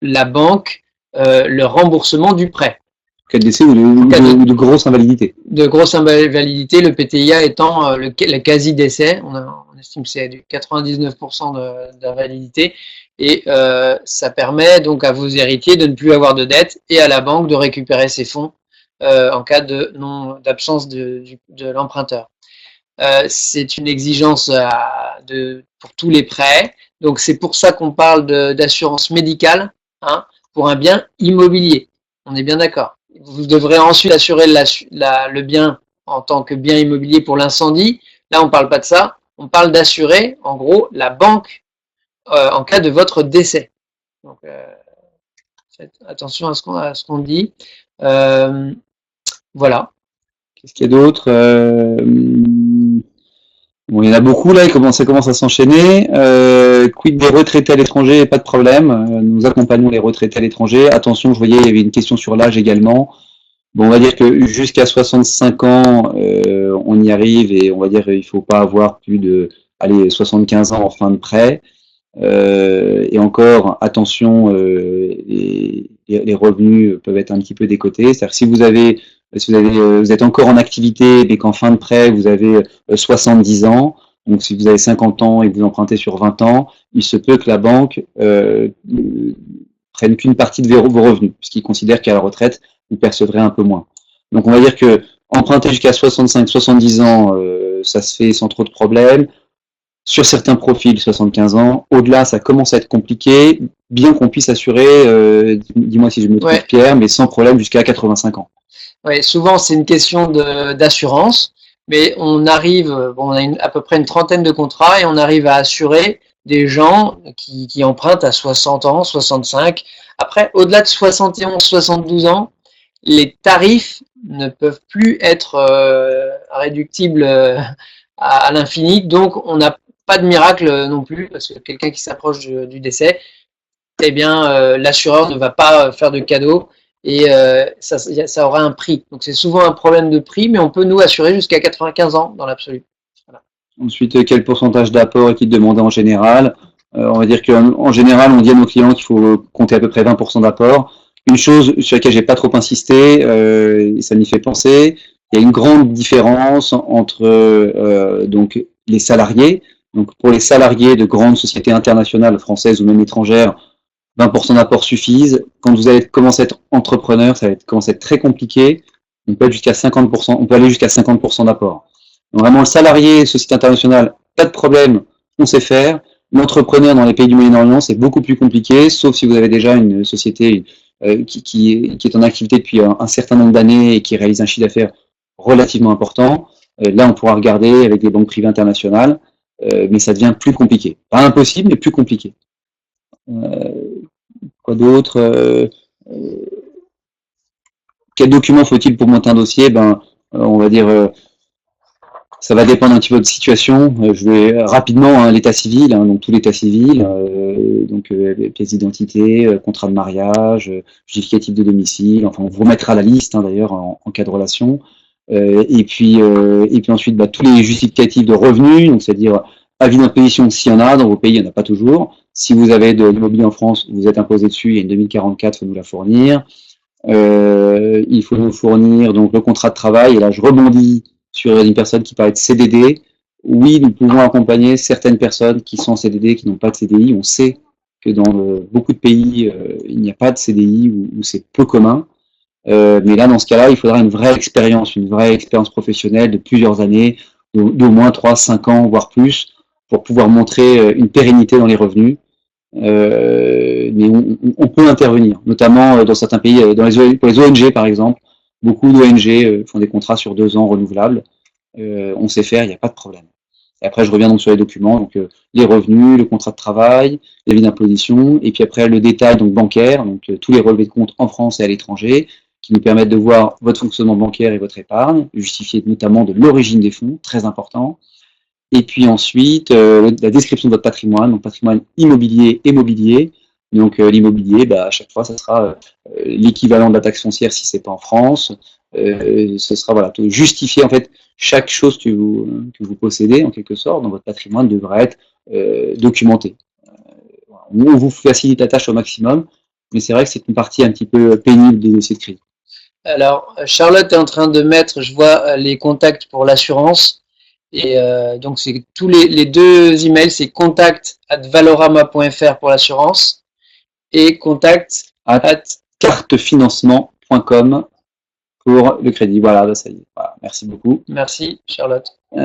la banque, le remboursement du prêt. En cas de décès ou de grosse invalidité. De grosse invalidité, le PTIA étant le quasi-décès, on estime que c'est du 99% d'invalidité, et ça permet donc à vos héritiers de ne plus avoir de dette et à la banque de récupérer ses fonds en cas d'absence de l'emprunteur. C'est une exigence pour tous les prêts, donc c'est pour ça qu'on parle d'assurance médicale pour un bien immobilier. On est bien d'accord. Vous devrez ensuite assurer le bien en tant que bien immobilier pour l'incendie. Là, on ne parle pas de ça. On parle d'assurer, en gros, la banque en cas de votre décès. Donc, faites attention à ce qu'on dit. Voilà. Qu'est-ce qu'il y a d'autre? Bon, il y en a beaucoup là, ça commence à s'enchaîner. Quid des retraités à l'étranger? Pas de problème. Nous accompagnons les retraités à l'étranger. Attention, je voyais, il y avait une question sur l'âge également. Bon, on va dire que jusqu'à 65 ans, on y arrive et on va dire qu'il faut pas avoir plus de 75 ans en fin de prêt. Et encore, attention, les revenus peuvent être un petit peu décotés. C'est-à-dire que si vous êtes encore en activité, mais qu'en fin de prêt, vous avez 70 ans, donc si vous avez 50 ans et que vous empruntez sur 20 ans, il se peut que la banque prenne qu'une partie de vos revenus, puisqu'ils considèrent qu'à la retraite, vous percevrez un peu moins. Donc on va dire que emprunter jusqu'à 65-70 ans, ça se fait sans trop de problèmes. Sur certains profils, 75 ans. Au-delà, ça commence à être compliqué, bien qu'on puisse assurer, dis-moi si je me trompe Pierre, mais sans problème jusqu'à 85 ans. Oui, souvent c'est une question d'assurance, mais on arrive, on a à peu près une trentaine de contrats et on arrive à assurer des gens qui empruntent à 60 ans, 65. Après, au-delà de 71, 72 ans, les tarifs ne peuvent plus être réductibles à l'infini, donc on n'a pas de miracle non plus, parce que quelqu'un qui s'approche du décès, eh bien, l'assureur ne va pas faire de cadeau et ça aura un prix. Donc c'est souvent un problème de prix, mais on peut nous assurer jusqu'à 95 ans dans l'absolu. Voilà. Ensuite, quel pourcentage d'apport est-il demandé en général? On va dire qu'en général, on dit à nos clients qu'il faut compter à peu près 20% d'apport. Une chose sur laquelle j'ai pas trop insisté, ça m'y fait penser, il y a une grande différence entre donc les salariés. Donc pour les salariés de grandes sociétés internationales, françaises ou même étrangères, 20% d'apport suffisent. Quand vous allez commencer à être entrepreneur, ça va commencer à être très compliqué. On peut aller jusqu'à 50% d'apport. Donc vraiment, le salarié, société internationale, pas de problème, on sait faire. L'entrepreneur dans les pays du Moyen-Orient, c'est beaucoup plus compliqué, sauf si vous avez déjà une société qui est en activité depuis un certain nombre d'années et qui réalise un chiffre d'affaires relativement important. Là, on pourra regarder avec des banques privées internationales, mais ça devient plus compliqué. Pas impossible, mais plus compliqué. Quoi d'autre? quel document faut-il pour monter un dossier? On va dire, ça va dépendre un petit peu de situation. Je vais rapidement, hein, l'état civil, hein, donc tout l'état civil, pièce d'identité, contrat de mariage, justificatif de domicile. Enfin, on vous remettra la liste, hein, d'ailleurs en cas de relation. Et puis ensuite, tous les justificatifs de revenus, donc c'est-à-dire avis d'imposition s'il y en a, dans vos pays il n'y en a pas toujours. Si vous avez de l'immobilier en France, vous êtes imposé dessus, il y a une 2044, il faut nous la fournir. Il faut nous fournir donc le contrat de travail, et là je rebondis sur une personne qui parlait de CDD. Oui, nous pouvons accompagner certaines personnes qui sont en CDD, qui n'ont pas de CDI. On sait que dans beaucoup de pays, il n'y a pas de CDI ou c'est peu commun. Mais là, dans ce cas-là, il faudra une vraie expérience professionnelle de plusieurs années, d'au moins 3, 5 ans, voire plus, pour pouvoir montrer une pérennité dans les revenus. Mais on peut intervenir, notamment dans certains pays, pour les ONG par exemple. Beaucoup d'ONG font des contrats sur 2 ans renouvelables. On sait faire, il n'y a pas de problème. Et après, je reviens donc sur les documents, donc les revenus, le contrat de travail, l'avis d'imposition, et puis après le détail donc bancaire, donc tous les relevés de compte en France et à l'étranger, qui nous permettent de voir votre fonctionnement bancaire et votre épargne, justifier notamment de l'origine des fonds, très important. Et puis ensuite, la description de votre patrimoine, donc patrimoine immobilier et mobilier. Donc l'immobilier, à chaque fois, ça sera l'équivalent de la taxe foncière si c'est pas en France. Ce sera voilà, justifier en fait chaque chose que vous possédez en quelque sorte dans votre patrimoine devrait être documenté. On vous facilite la tâche au maximum, mais c'est vrai que c'est une partie un petit peu pénible des dossiers de crédit. Alors, Charlotte est en train de mettre, je vois, les contacts pour l'assurance. Et donc, c'est tous les 2 emails, c'est contact@valorama.fr pour l'assurance et contact@cartefinancement.com pour le crédit. Voilà, ça y est. Voilà, merci beaucoup. Merci, Charlotte. J'ai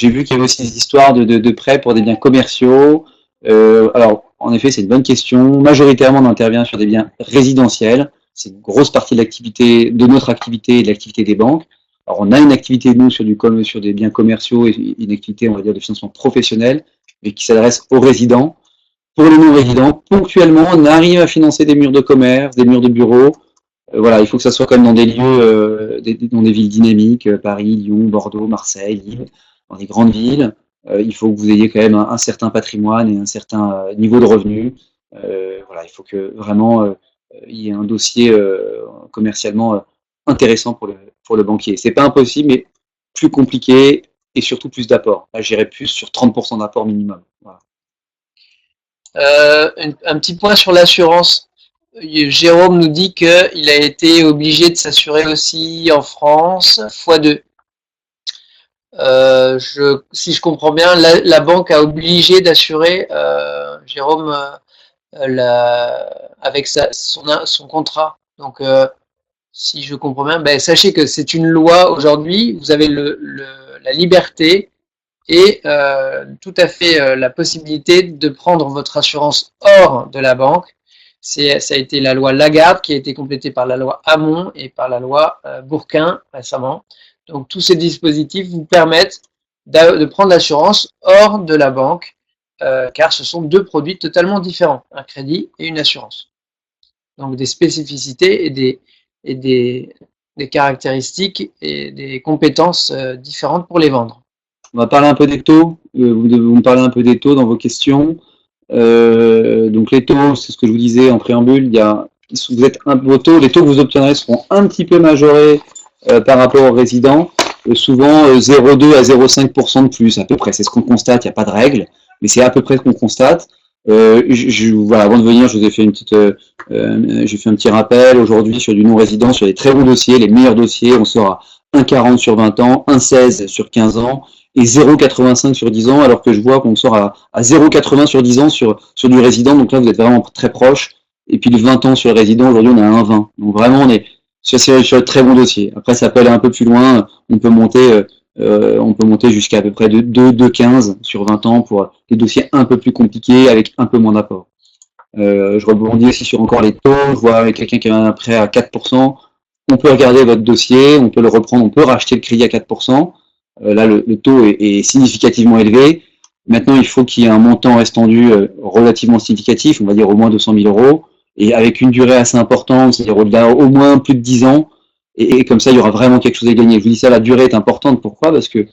vu qu'il y avait aussi des histoires de prêts pour des biens commerciaux. Alors, en effet, c'est une bonne question. Majoritairement, on intervient sur des biens résidentiels. C'est une grosse partie de l'activité, de notre activité et de l'activité des banques. Alors, on a une activité, nous, sur des biens commerciaux et une activité, on va dire, de financement professionnel, mais qui s'adresse aux résidents. Pour les non-résidents, ponctuellement, on arrive à financer des murs de commerce, des murs de bureaux. Voilà, il faut que ça soit quand même dans des lieux, dans des villes dynamiques, Paris, Lyon, Bordeaux, Marseille, Lille, dans des grandes villes. Il faut que vous ayez quand même un certain patrimoine et un certain niveau de revenu. Voilà, il faut que vraiment il y ait un dossier commercialement intéressant pour le banquier. C'est pas impossible, mais plus compliqué et surtout plus d'apport. Là, j'irais plus sur 30% d'apport minimum. Voilà. Un petit point sur l'assurance. Jérôme nous dit qu'il a été obligé de s'assurer aussi en France x2. Si je comprends bien, la banque a obligé d'assurer Jérôme avec son contrat. Donc, si je comprends bien, sachez que c'est une loi aujourd'hui. Vous avez la liberté et tout à fait la possibilité de prendre votre assurance hors de la banque. Ça a été la loi Lagarde qui a été complétée par la loi Hamon et par la loi Bourquin récemment. Donc tous ces dispositifs vous permettent de prendre l'assurance hors de la banque car ce sont 2 produits totalement différents, un crédit et une assurance. Donc des spécificités et des caractéristiques et des compétences différentes pour les vendre. On va parler un peu des taux. Vous me parler un peu des taux dans vos questions. Donc les taux, c'est ce que je vous disais en préambule. Vos taux, les taux que vous obtiendrez seront un petit peu majorés par rapport aux résidents. Souvent 0,2 à 0,5% de plus, à peu près. C'est ce qu'on constate. Il n'y a pas de règle, mais c'est à peu près ce qu'on constate. Voilà, avant de venir, je vous ai fait j'ai fait un petit rappel aujourd'hui sur du non-résident, sur les très bons dossiers, les meilleurs dossiers. On sort à 1,40 sur 20 ans, 1,16 sur 15 ans. Et 0,85 sur 10 ans, alors que je vois qu'on sort à 0,80 sur 10 ans sur du résident. Donc là, vous êtes vraiment très proche. Et puis le 20 ans sur le résident, aujourd'hui, on a 1,20. Donc vraiment, on est sur de très bons dossiers. Après, ça peut aller un peu plus loin. On peut monter jusqu'à peu près de 2,15 sur 20 ans pour des dossiers un peu plus compliqués avec un peu moins d'apport. Je rebondis aussi sur encore les taux. Je vois quelqu'un qui a un prêt à 4%. On peut regarder votre dossier, on peut le reprendre, on peut racheter le crédit à 4%. Là, le taux est significativement élevé. Maintenant, il faut qu'il y ait un montant restendu relativement significatif, on va dire au moins 200 000 euros. et avec une durée assez importante, c'est-à-dire au-delà, au moins plus de 10 ans, et comme ça, il y aura vraiment quelque chose à gagner. Je vous dis ça, la durée est importante. Pourquoi? Parce que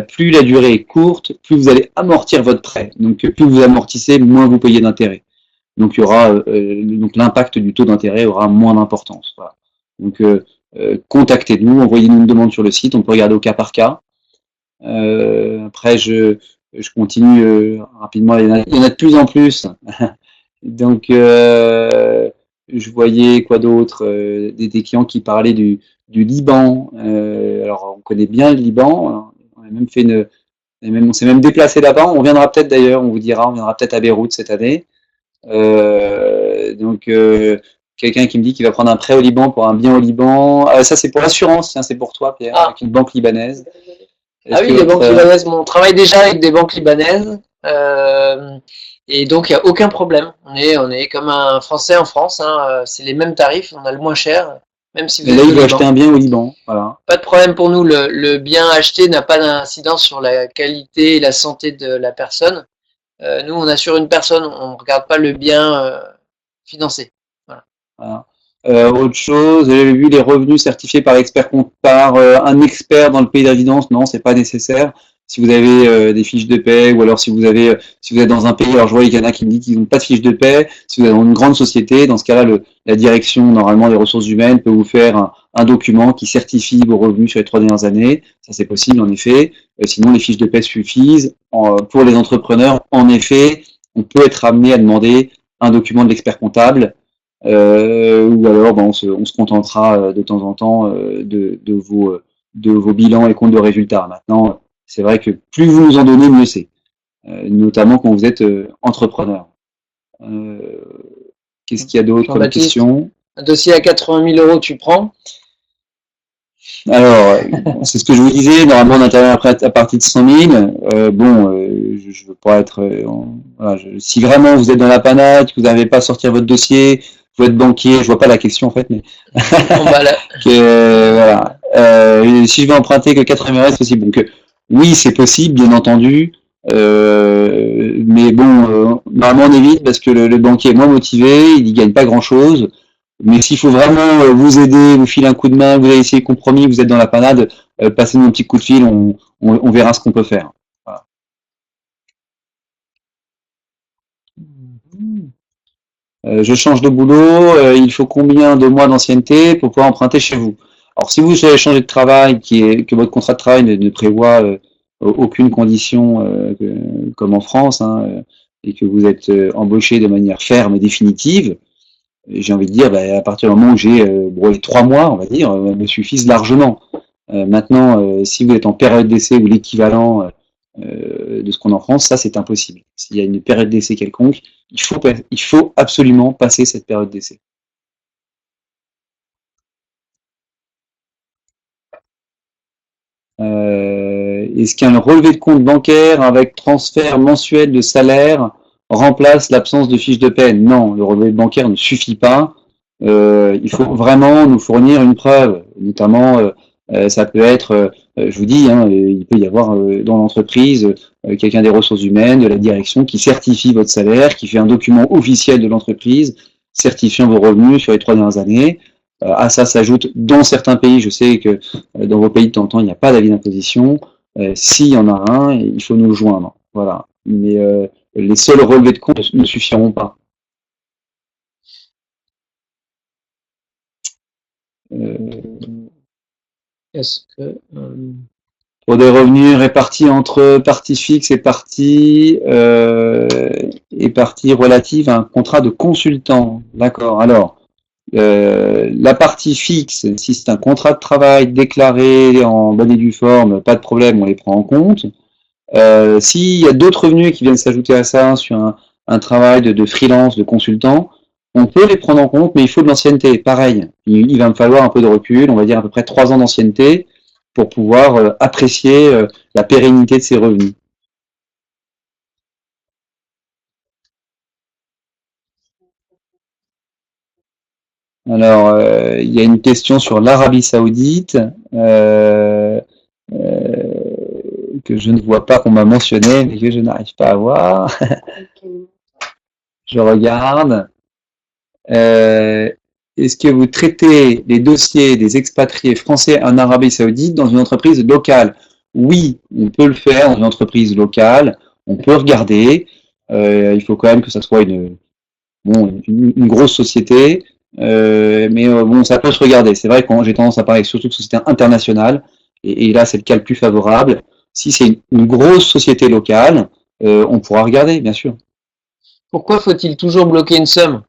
plus la durée est courte, plus vous allez amortir votre prêt. Donc, plus vous amortissez, moins vous payez d'intérêt. Donc, il y aura, donc l'impact du taux d'intérêt aura moins d'importance. Voilà. Donc, contactez-nous, envoyez-nous une demande sur le site, on peut regarder au cas par cas. Après, je continue rapidement. Il y en a de plus en plus. Donc, je voyais quoi d'autre, des clients qui parlaient du Liban. Alors, on connaît bien le Liban. On a même fait on s'est même déplacé là-bas. On viendra peut-être d'ailleurs. On vous dira. On viendra peut-être à Beyrouth cette année. Donc, quelqu'un qui me dit qu'il va prendre un prêt au Liban pour un bien au Liban. Ça, c'est pour l'assurance. Tiens, c'est pour toi, Pierre, avec une banque libanaise. Ah oui, les banques libanaises. On travaille déjà avec des banques libanaises. Et donc, il n'y a aucun problème. On est comme un Français en France. Hein. C'est les mêmes tarifs. On a le moins cher. Même si vous êtes là, il doit acheter un bien au Liban. Voilà. Pas de problème pour nous. Le bien acheté n'a pas d'incidence sur la qualité et la santé de la personne. Nous, on assure une personne. On ne regarde pas le bien financé. Voilà. Autre chose, j'ai vu les revenus certifiés par par un expert dans le pays de résidence. Non, c'est pas nécessaire. Si vous avez des fiches de paie, ou alors si vous êtes dans un pays, alors je vois qu'il y en a qui me disent qu'ils n'ont pas de fiches de paie. Si vous êtes dans une grande société, dans ce cas-là, la direction normalement des ressources humaines peut vous faire un document qui certifie vos revenus sur les 3 dernières années. Ça, c'est possible en effet. Sinon, les fiches de paie suffisent. Pour les entrepreneurs, en effet, on peut être amené à demander un document de l'expert comptable. Ou alors on se contentera de temps en temps de vos bilans et comptes de résultats. Maintenant, c'est vrai que plus vous nous en donnez, mieux c'est. Notamment quand vous êtes entrepreneur. Qu'est-ce qu'il y a d'autre comme question? Un dossier à 80 000 €, tu prends? Alors, c'est ce que je vous disais. Normalement, on intervient après à partir de 100 000. Je veux pas être. Voilà, si vraiment vous êtes dans la panade, que vous n'arrivez pas à sortir votre dossier, vous êtes banquier, je vois pas la question en fait, mais voilà. Si je veux emprunter que 80 000 €, c'est possible. Donc oui, c'est possible, bien entendu. Mais bon, normalement on évite parce que le banquier est moins motivé, il n'y gagne pas grand-chose. Mais s'il faut vraiment vous aider, vous filer un coup de main, vous avez essayé le compromis, vous êtes dans la panade, passez-nous un petit coup de fil, on verra ce qu'on peut faire. Voilà. Je change de boulot, il faut combien de mois d'ancienneté pour pouvoir emprunter chez vous? Alors si vous avez changé de travail, que votre contrat de travail ne prévoit aucune condition comme en France, hein, et que vous êtes embauché de manière ferme et définitive, j'ai envie de dire, à partir du moment où j'ai 3 mois, on va dire, me suffisent largement. Maintenant, si vous êtes en période d'essai ou l'équivalent de ce qu'on a en France, ça c'est impossible. S'il y a une période d'essai quelconque, il faut absolument passer cette période d'essai. Est-ce qu'un relevé de compte bancaire avec transfert mensuel de salaire remplace l'absence de fiche de paie? Non, le relevé bancaire ne suffit pas. Il faut vraiment nous fournir une preuve, notamment ça peut être, je vous dis, hein, il peut y avoir dans l'entreprise quelqu'un des ressources humaines, de la direction, qui certifie votre salaire, qui fait un document officiel de l'entreprise certifiant vos revenus sur les 3 dernières années. À ça s'ajoute, dans certains pays, je sais que dans vos pays de temps en temps, il n'y a pas d'avis d'imposition. S'il y en a un, il faut nous le joindre. Voilà. Mais les seuls relevés de compte ne suffiront pas. Est-ce que pour des revenus répartis entre partie fixe et partie relative à un contrat de consultant. D'accord. Alors, la partie fixe, si c'est un contrat de travail déclaré en bonne et due forme, pas de problème, on les prend en compte. S'il y a d'autres revenus qui viennent s'ajouter à ça sur un travail de freelance, de consultant, on peut les prendre en compte, mais il faut de l'ancienneté. Pareil, il va me falloir un peu de recul, on va dire à peu près 3 ans d'ancienneté pour pouvoir apprécier la pérennité de ces revenus. Alors, il y a une question sur l'Arabie Saoudite que je ne vois pas, qu'on m'a mentionné, mais que je n'arrive pas à voir. Je regarde. Euh, Est-ce que vous traitez les dossiers des expatriés français en Arabie Saoudite dans une entreprise locale? Oui, on peut le faire dans une entreprise locale. On peut regarder. Il faut quand même que ça soit une grosse société. Mais bon, ça peut se regarder. C'est vrai que j'ai tendance à parler surtout de sociétés internationales. Et là, c'est le cas le plus favorable. Si c'est une grosse société locale, on pourra regarder, bien sûr. Pourquoi faut-il toujours bloquer une somme?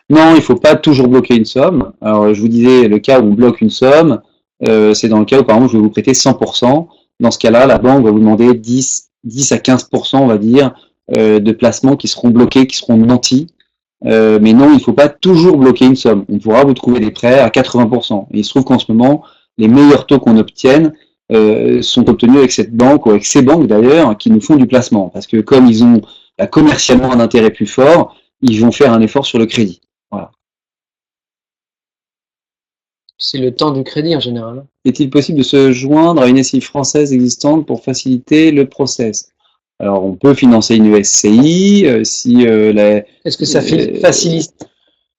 Non, il ne faut pas toujours bloquer une somme. Alors, je vous disais, le cas où on bloque une somme, c'est dans le cas où, par exemple, je vais vous prêter 100%. Dans ce cas-là, la banque va vous demander 10 à 15%, on va dire, de placements qui seront bloqués, qui seront nantis. Mais non, il ne faut pas toujours bloquer une somme. On pourra vous trouver des prêts à 80%. Et il se trouve qu'en ce moment, les meilleurs taux qu'on obtienne sont obtenus avec cette banque, ou avec ces banques d'ailleurs, qui nous font du placement. Parce que comme ils ont commercialement un intérêt plus fort, ils vont faire un effort sur le crédit. Voilà. C'est le temps du crédit en général. Est-il possible de se joindre à une SCI française existante pour faciliter le process? Alors, on peut financer une SCI si Est-ce que ça facilite?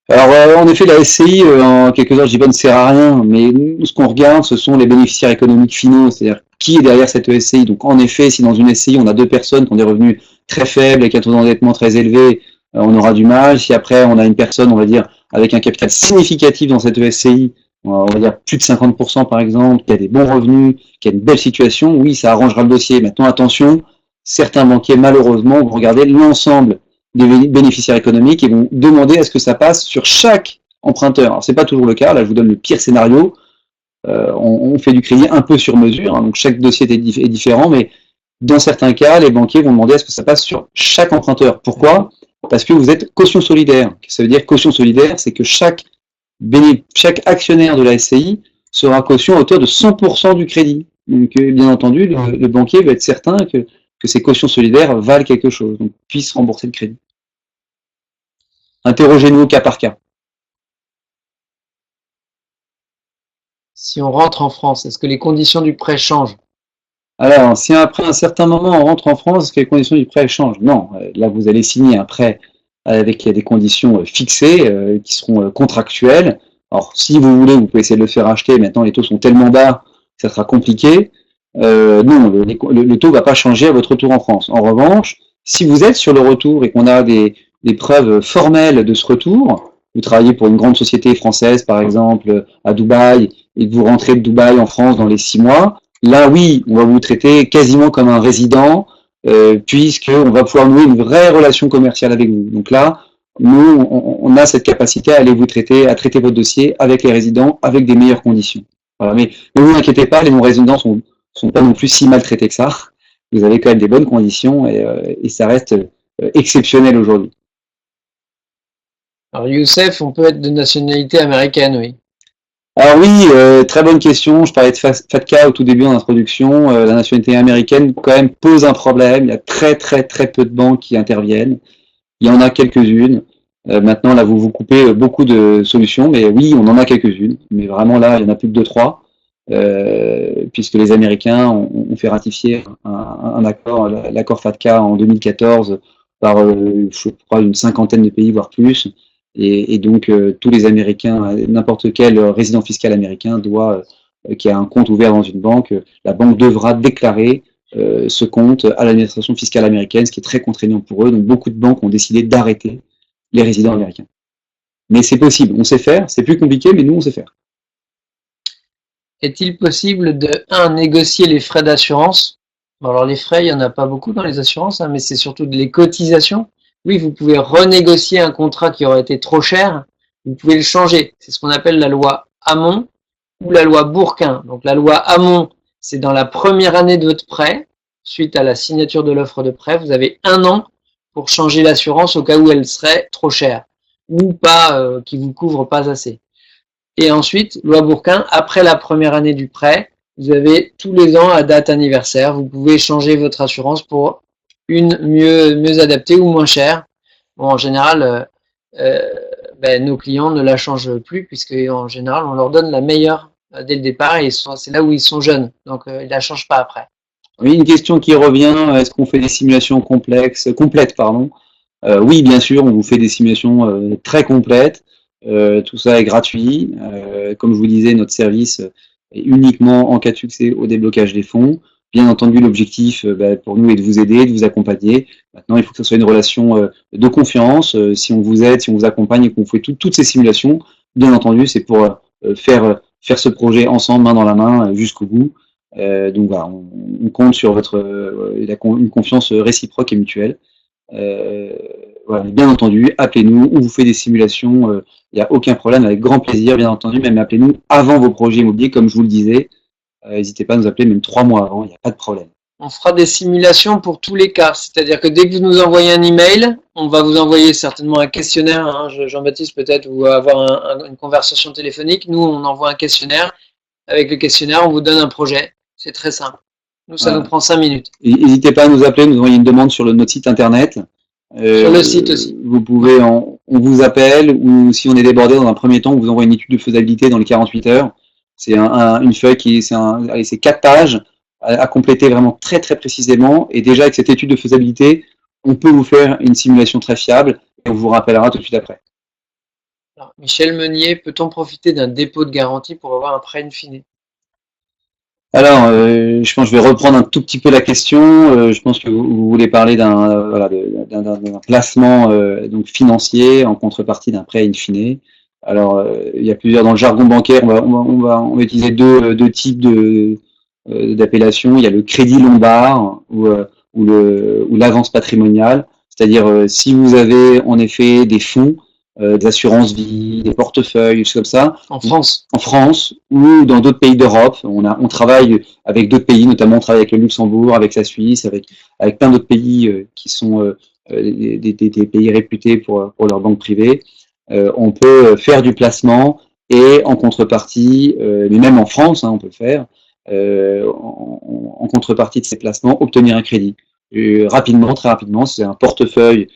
Alors, en effet, la SCI, en quelque sorte, je dis pas ne sert à rien, mais nous, ce qu'on regarde, ce sont les bénéficiaires économiques finaux, c'est-à-dire qui est derrière cette SCI. Donc, en effet, si dans une SCI, on a deux personnes qui ont des revenus très faibles et qui ont un taux d'endettement très élevé, on aura du mal. Si après, on a une personne, on va dire, avec un capital significatif dans cette SCI, on va dire plus de 50% par exemple, qui a des bons revenus, qui a une belle situation, oui, ça arrangera le dossier. Maintenant, attention, certains banquiers, malheureusement, vont regarder l'ensemble des bénéficiaires économiques et vont demander à ce que ça passe sur chaque emprunteur. Alors, c'est pas toujours le cas. Là, je vous donne le pire scénario. On fait du crédit un peu sur mesure, hein, donc chaque dossier est différent, mais dans certains cas, les banquiers vont demander à ce que ça passe sur chaque emprunteur. Pourquoi? Parce que vous êtes caution solidaire. Ça veut dire caution solidaire, c'est que chaque actionnaire de la SCI sera caution à hauteur de 100% du crédit. Donc, bien entendu, le banquier va être certain que ces cautions solidaires valent quelque chose, donc puissent rembourser le crédit. Interrogez-nous au cas par cas. Si on rentre en France, est-ce que les conditions du prêt changent? Alors, si après un certain moment on rentre en France, est-ce que les conditions du prêt changent? Non, là vous allez signer un prêt avec des conditions fixées qui seront contractuelles. Alors, si vous voulez, vous pouvez essayer de le faire acheter. Maintenant, les taux sont tellement bas que ça sera compliqué. Non, le taux ne va pas changer à votre retour en France. En revanche, si vous êtes sur le retour et qu'on a des preuves formelles de ce retour, vous travaillez pour une grande société française, par exemple, à Dubaï, et que vous rentrez de Dubaï en France dans les 6 mois, là, oui, on va vous traiter quasiment comme un résident, puisqu'on va pouvoir nouer une vraie relation commerciale avec vous. Donc là, nous, on a cette capacité à aller vous traiter, à traiter votre dossier avec les résidents, avec des meilleures conditions. Voilà. Mais ne vous inquiétez pas, les non-résidents sont pas non plus si maltraités que ça. Vous avez quand même des bonnes conditions et ça reste exceptionnel aujourd'hui. Alors Youssef, on peut être de nationalité américaine, oui. Alors oui, très bonne question. Je parlais de FATCA au tout début en introduction. La nationalité américaine quand même pose un problème. Il y a très peu de banques qui interviennent. Il y en a quelques-unes. Maintenant, là, vous coupez beaucoup de solutions, mais oui, on en a quelques-unes. Mais vraiment, là, il y en a plus que 2-3, puisque les Américains ont fait ratifier un accord, l'accord FATCA en 2014 par, je crois, une cinquantaine de pays, voire plus. Et donc, tous les Américains, n'importe quel résident fiscal américain qui a un compte ouvert dans une banque, la banque devra déclarer ce compte à l'administration fiscale américaine, ce qui est très contraignant pour eux. Donc, beaucoup de banques ont décidé d'arrêter les résidents américains. Mais c'est possible, on sait faire, c'est plus compliqué, mais nous, on sait faire. Est-il possible de, négocier les frais d'assurance? Alors, les frais, il n'y en a pas beaucoup dans les assurances, hein, mais c'est surtout les cotisations. Oui, vous pouvez renégocier un contrat qui aurait été trop cher, vous pouvez le changer. C'est ce qu'on appelle la loi Hamon ou la loi Bourquin. Donc la loi Hamon, c'est dans la première année de votre prêt, suite à la signature de l'offre de prêt, vous avez 1 an pour changer l'assurance au cas où elle serait trop chère ou pas, qui vous couvre pas assez. Et ensuite, loi Bourquin, après la première année du prêt, vous avez tous les ans à date anniversaire, vous pouvez changer votre assurance pour une mieux adaptée ou moins chère. Bon, en général, nos clients ne la changent plus puisque en général, on leur donne la meilleure dès le départ et c'est là où ils sont jeunes. Donc, ils ne la changent pas après. Oui, une question qui revient, est-ce qu'on fait des simulations complètes, Oui, bien sûr, on vous fait des simulations très complètes. Tout ça est gratuit. Comme je vous disais, notre service est uniquement en cas de succès au déblocage des fonds. Bien entendu, l'objectif pour nous est de vous aider, de vous accompagner. Maintenant, il faut que ce soit une relation de confiance. Si on vous aide, si on vous accompagne et qu'on fait toutes ces simulations, bien entendu, c'est pour faire ce projet ensemble, main dans la main, jusqu'au bout. Donc voilà, on compte sur une confiance réciproque et mutuelle. Voilà, bien entendu, appelez-nous, on vous fait des simulations, il n'y a aucun problème, avec grand plaisir, bien entendu, même appelez-nous avant vos projets immobiliers, comme je vous le disais. N'hésitez pas à nous appeler même 3 mois avant, il n'y a pas de problème. On fera des simulations pour tous les cas, c'est-à-dire que dès que vous nous envoyez un email, on va vous envoyer certainement un questionnaire, hein, Jean-Baptiste peut-être, ou avoir une conversation téléphonique. Nous, on envoie un questionnaire. Avec le questionnaire, on vous donne un projet. C'est très simple. Nous, ça nous prend 5 minutes. N'hésitez pas à nous appeler, nous envoyer une demande sur notre site internet. Sur le site aussi. Vous pouvez, on vous appelle, ou si on est débordé dans un premier temps, on vous envoie une étude de faisabilité dans les 48 heures. C'est une feuille c'est 4 pages à compléter vraiment très très précisément. Et déjà avec cette étude de faisabilité, on peut vous faire une simulation très fiable et on vous rappellera tout de suite après. Alors, Michel Meunier, peut-on profiter d'un dépôt de garantie pour avoir un prêt in fine? Alors, je pense que je vais reprendre un tout petit peu la question. Je pense que vous voulez parler d'un placement donc financier en contrepartie d'un prêt in fine. Alors, il y a plusieurs dans le jargon bancaire. On va utiliser deux types d'appellations. Il y a le crédit lombard ou l'avance patrimoniale. C'est-à-dire, si vous avez en effet des fonds, des assurances vie, des portefeuilles, des choses comme ça. En France. En France ou dans d'autres pays d'Europe. On travaille avec d'autres pays, notamment on travaille avec le Luxembourg, avec la Suisse, avec plein d'autres pays qui sont des pays réputés pour leur banque privée. On peut faire du placement et en contrepartie, mais même en France, hein, on peut le faire, en contrepartie de ces placements, obtenir un crédit. Rapidement, très rapidement, c'est un portefeuille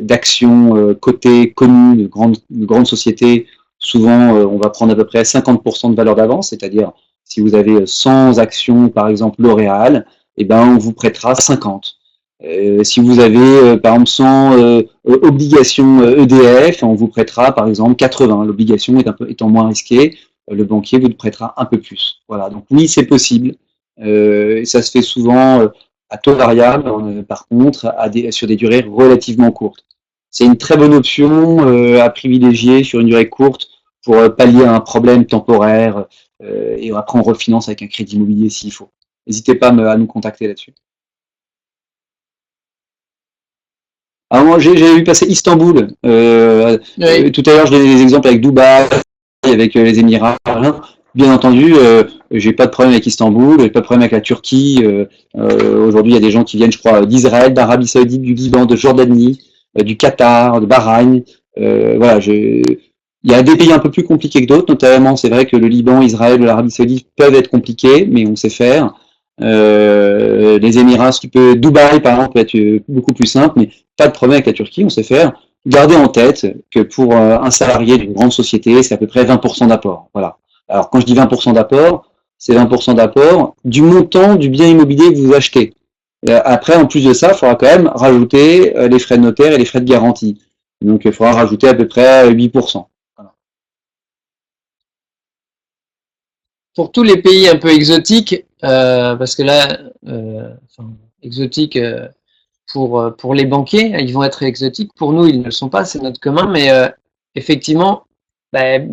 d'actions cotées, connues, de grandes sociétés. Souvent, on va prendre à peu près 50% de valeur d'avance, c'est-à-dire si vous avez 100 actions, par exemple L'Oréal, eh ben, on vous prêtera 50. Si vous avez, par exemple, 100 obligations EDF, on vous prêtera, par exemple, 80. L'obligation étant moins risquée, le banquier vous prêtera un peu plus. Voilà. Donc oui, c'est possible. Ça se fait souvent à taux variable, par contre, sur des durées relativement courtes. C'est une très bonne option à privilégier sur une durée courte pour pallier à un problème temporaire et après on refinance avec un crédit immobilier s'il faut. N'hésitez pas à nous contacter là-dessus. Alors moi j'ai vu passer Istanbul. Oui. Tout à l'heure je donnais des exemples avec Dubaï, avec les Émirats. Bien entendu, j'ai pas de problème avec Istanbul, j'ai pas de problème avec la Turquie. Aujourd'hui, il y a des gens qui viennent, je crois, d'Israël, d'Arabie Saoudite, du Liban, de Jordanie, du Qatar, de Bahreïn. Voilà, il y a des pays un peu plus compliqués que d'autres, notamment, c'est vrai que le Liban, Israël, l'Arabie Saoudite peuvent être compliqués, mais on sait faire. Les Émirats, Dubaï, par exemple, peut être beaucoup plus simple, mais pas de problème avec la Turquie, on sait faire. Gardez en tête que pour un salarié d'une grande société, c'est à peu près 20% d'apport. Voilà. Alors, quand je dis 20% d'apport, c'est 20% d'apport du montant du bien immobilier que vous achetez. Après, en plus de ça, il faudra quand même rajouter les frais de notaire et les frais de garantie. Donc, il faudra rajouter à peu près 8%. Voilà. Pour tous les pays un peu exotiques, parce que là, exotiques pour les banquiers, ils vont être exotiques. Pour nous, ils ne le sont pas, c'est notre commun, mais effectivement,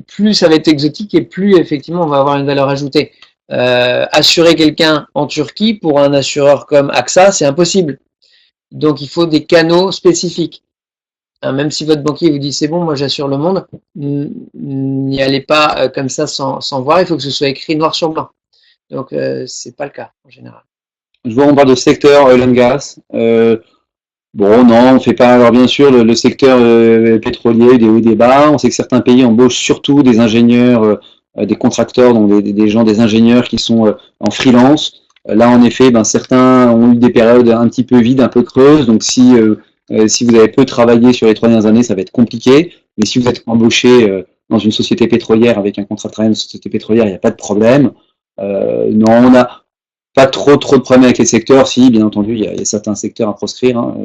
plus ça va être exotique et plus effectivement on va avoir une valeur ajoutée. Assurer quelqu'un en Turquie pour un assureur comme AXA, c'est impossible. Donc il faut des canaux spécifiques. Même si votre banquier vous dit c'est bon, moi j'assure le monde, n'y allez pas comme ça sans voir, il faut que ce soit écrit noir sur blanc. Donc c'est pas le cas en général. Je vois, on parle de secteur oil and gas. Bon, non, on fait pas. Alors bien sûr, le secteur pétrolier, des hauts et des bas. On sait que certains pays embauchent surtout des ingénieurs, des contracteurs, donc des gens, des ingénieurs qui sont en freelance. Là, en effet, certains ont eu des périodes un petit peu vides, un peu creuses. Donc, si vous avez peu travaillé sur les 3 dernières années, ça va être compliqué. Mais si vous êtes embauché dans une société pétrolière avec un contrat de travail dans une société pétrolière, il n'y a pas de problème. Non, on a pas trop de problèmes avec les secteurs. Si, bien entendu, il y a certains secteurs à proscrire. Hein,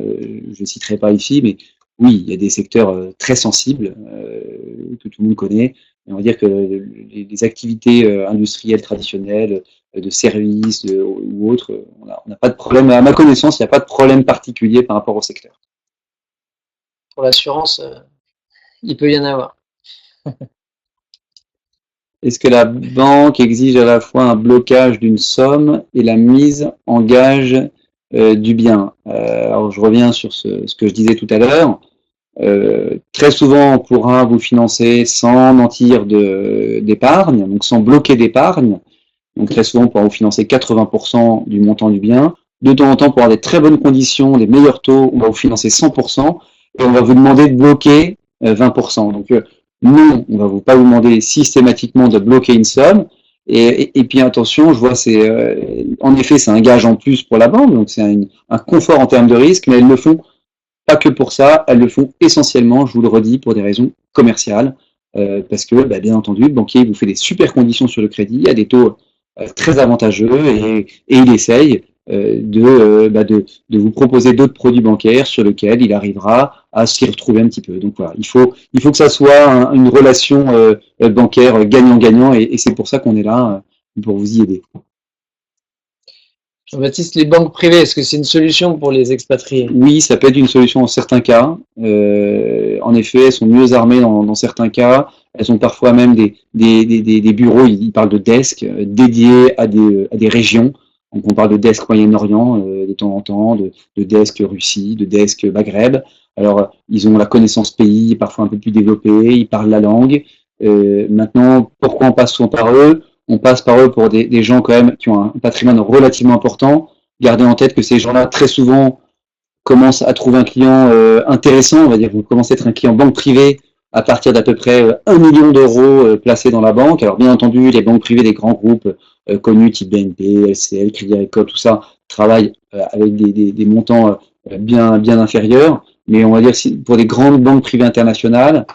je ne citerai pas ici, mais oui, il y a des secteurs très sensibles que tout le monde connaît. Et on va dire que les activités industrielles traditionnelles, de services ou autres, on n'a pas de problème. À ma connaissance, il n'y a pas de problème particulier par rapport au secteur. Pour l'assurance, il peut y en avoir. Est-ce que la banque exige à la fois un blocage d'une somme et la mise en gage du bien? Alors je reviens sur ce que je disais tout à l'heure. Très souvent, on pourra vous financer sans mentir d'épargne, donc sans bloquer d'épargne. Donc très souvent, on pourra vous financer 80% du montant du bien. De temps en temps, pour avoir des très bonnes conditions, des meilleurs taux, on va vous financer 100% et on va vous demander de bloquer 20%. Donc non, on va pas vous demander systématiquement de bloquer une somme. Et puis attention, je vois, en effet, c'est un gage en plus pour la banque, donc c'est un confort en termes de risque, mais elles le font pas que pour ça, elles le font essentiellement, je vous le redis, pour des raisons commerciales, parce que, bien entendu, le banquier vous fait des super conditions sur le crédit, à des taux très avantageux, et il essaye de vous proposer d'autres produits bancaires sur lesquels il arrivera à s'y retrouver un petit peu. Donc voilà, il faut que ça soit une relation bancaire gagnant-gagnant, et c'est pour ça qu'on est là, pour vous y aider. Jean-Baptiste, les banques privées, est-ce que c'est une solution pour les expatriés? Oui, ça peut être une solution en certains cas. En effet, elles sont mieux armées dans certains cas. Elles ont parfois même des bureaux, ils parlent de desk, dédiés à des régions. Donc on parle de desk Moyen-Orient de temps en temps, de desk Russie, de desk Maghreb. Alors ils ont la connaissance pays, parfois un peu plus développée, ils parlent la langue. Maintenant, pourquoi on passe souvent par eux? On passe par eux pour des gens quand même qui ont un patrimoine relativement important. Gardez en tête que ces gens-là, très souvent, commencent à trouver un client intéressant. On va dire, vous commencez à être un client banque privée à partir d'à peu près 1 million d'euros placés dans la banque. Alors bien entendu, les banques privées des grands groupes connus, type BNP, LCL, Crédit Agricole, tout ça, travaillent avec des montants bien inférieurs. Mais on va dire, pour des grandes banques privées internationales,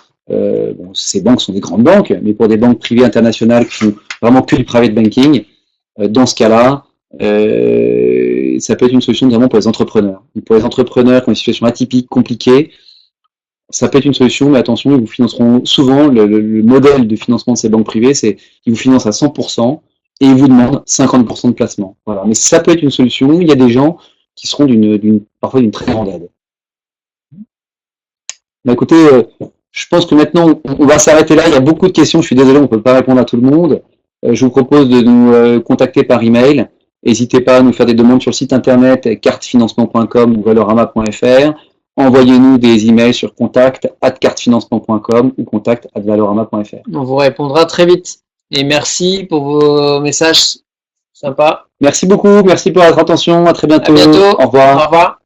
ces banques sont des grandes banques, mais pour des banques privées internationales qui font vraiment que du private banking, dans ce cas-là, ça peut être une solution vraiment pour les entrepreneurs. Donc pour les entrepreneurs qui ont une situation atypique, compliquée, ça peut être une solution, mais attention, ils vous financeront souvent, le modèle de financement de ces banques privées, c'est qu'ils vous financent à 100% et ils vous demandent 50% de placement. Voilà. Mais ça peut être une solution. Il y a des gens qui seront parfois d'une très grande aide. Écoutez, je pense que maintenant, on va s'arrêter là. Il y a beaucoup de questions. Je suis désolé, on ne peut pas répondre à tout le monde. Je vous propose de nous contacter par email. N'hésitez pas à nous faire des demandes sur le site internet cartefinancement.com ou valorama.fr. Envoyez-nous des emails sur contact@cartefinancement.com ou contact@valorama.fr. On vous répondra très vite. Et merci pour vos messages sympas. Merci beaucoup. Merci pour votre attention. À très bientôt. À bientôt. Au revoir. Au revoir.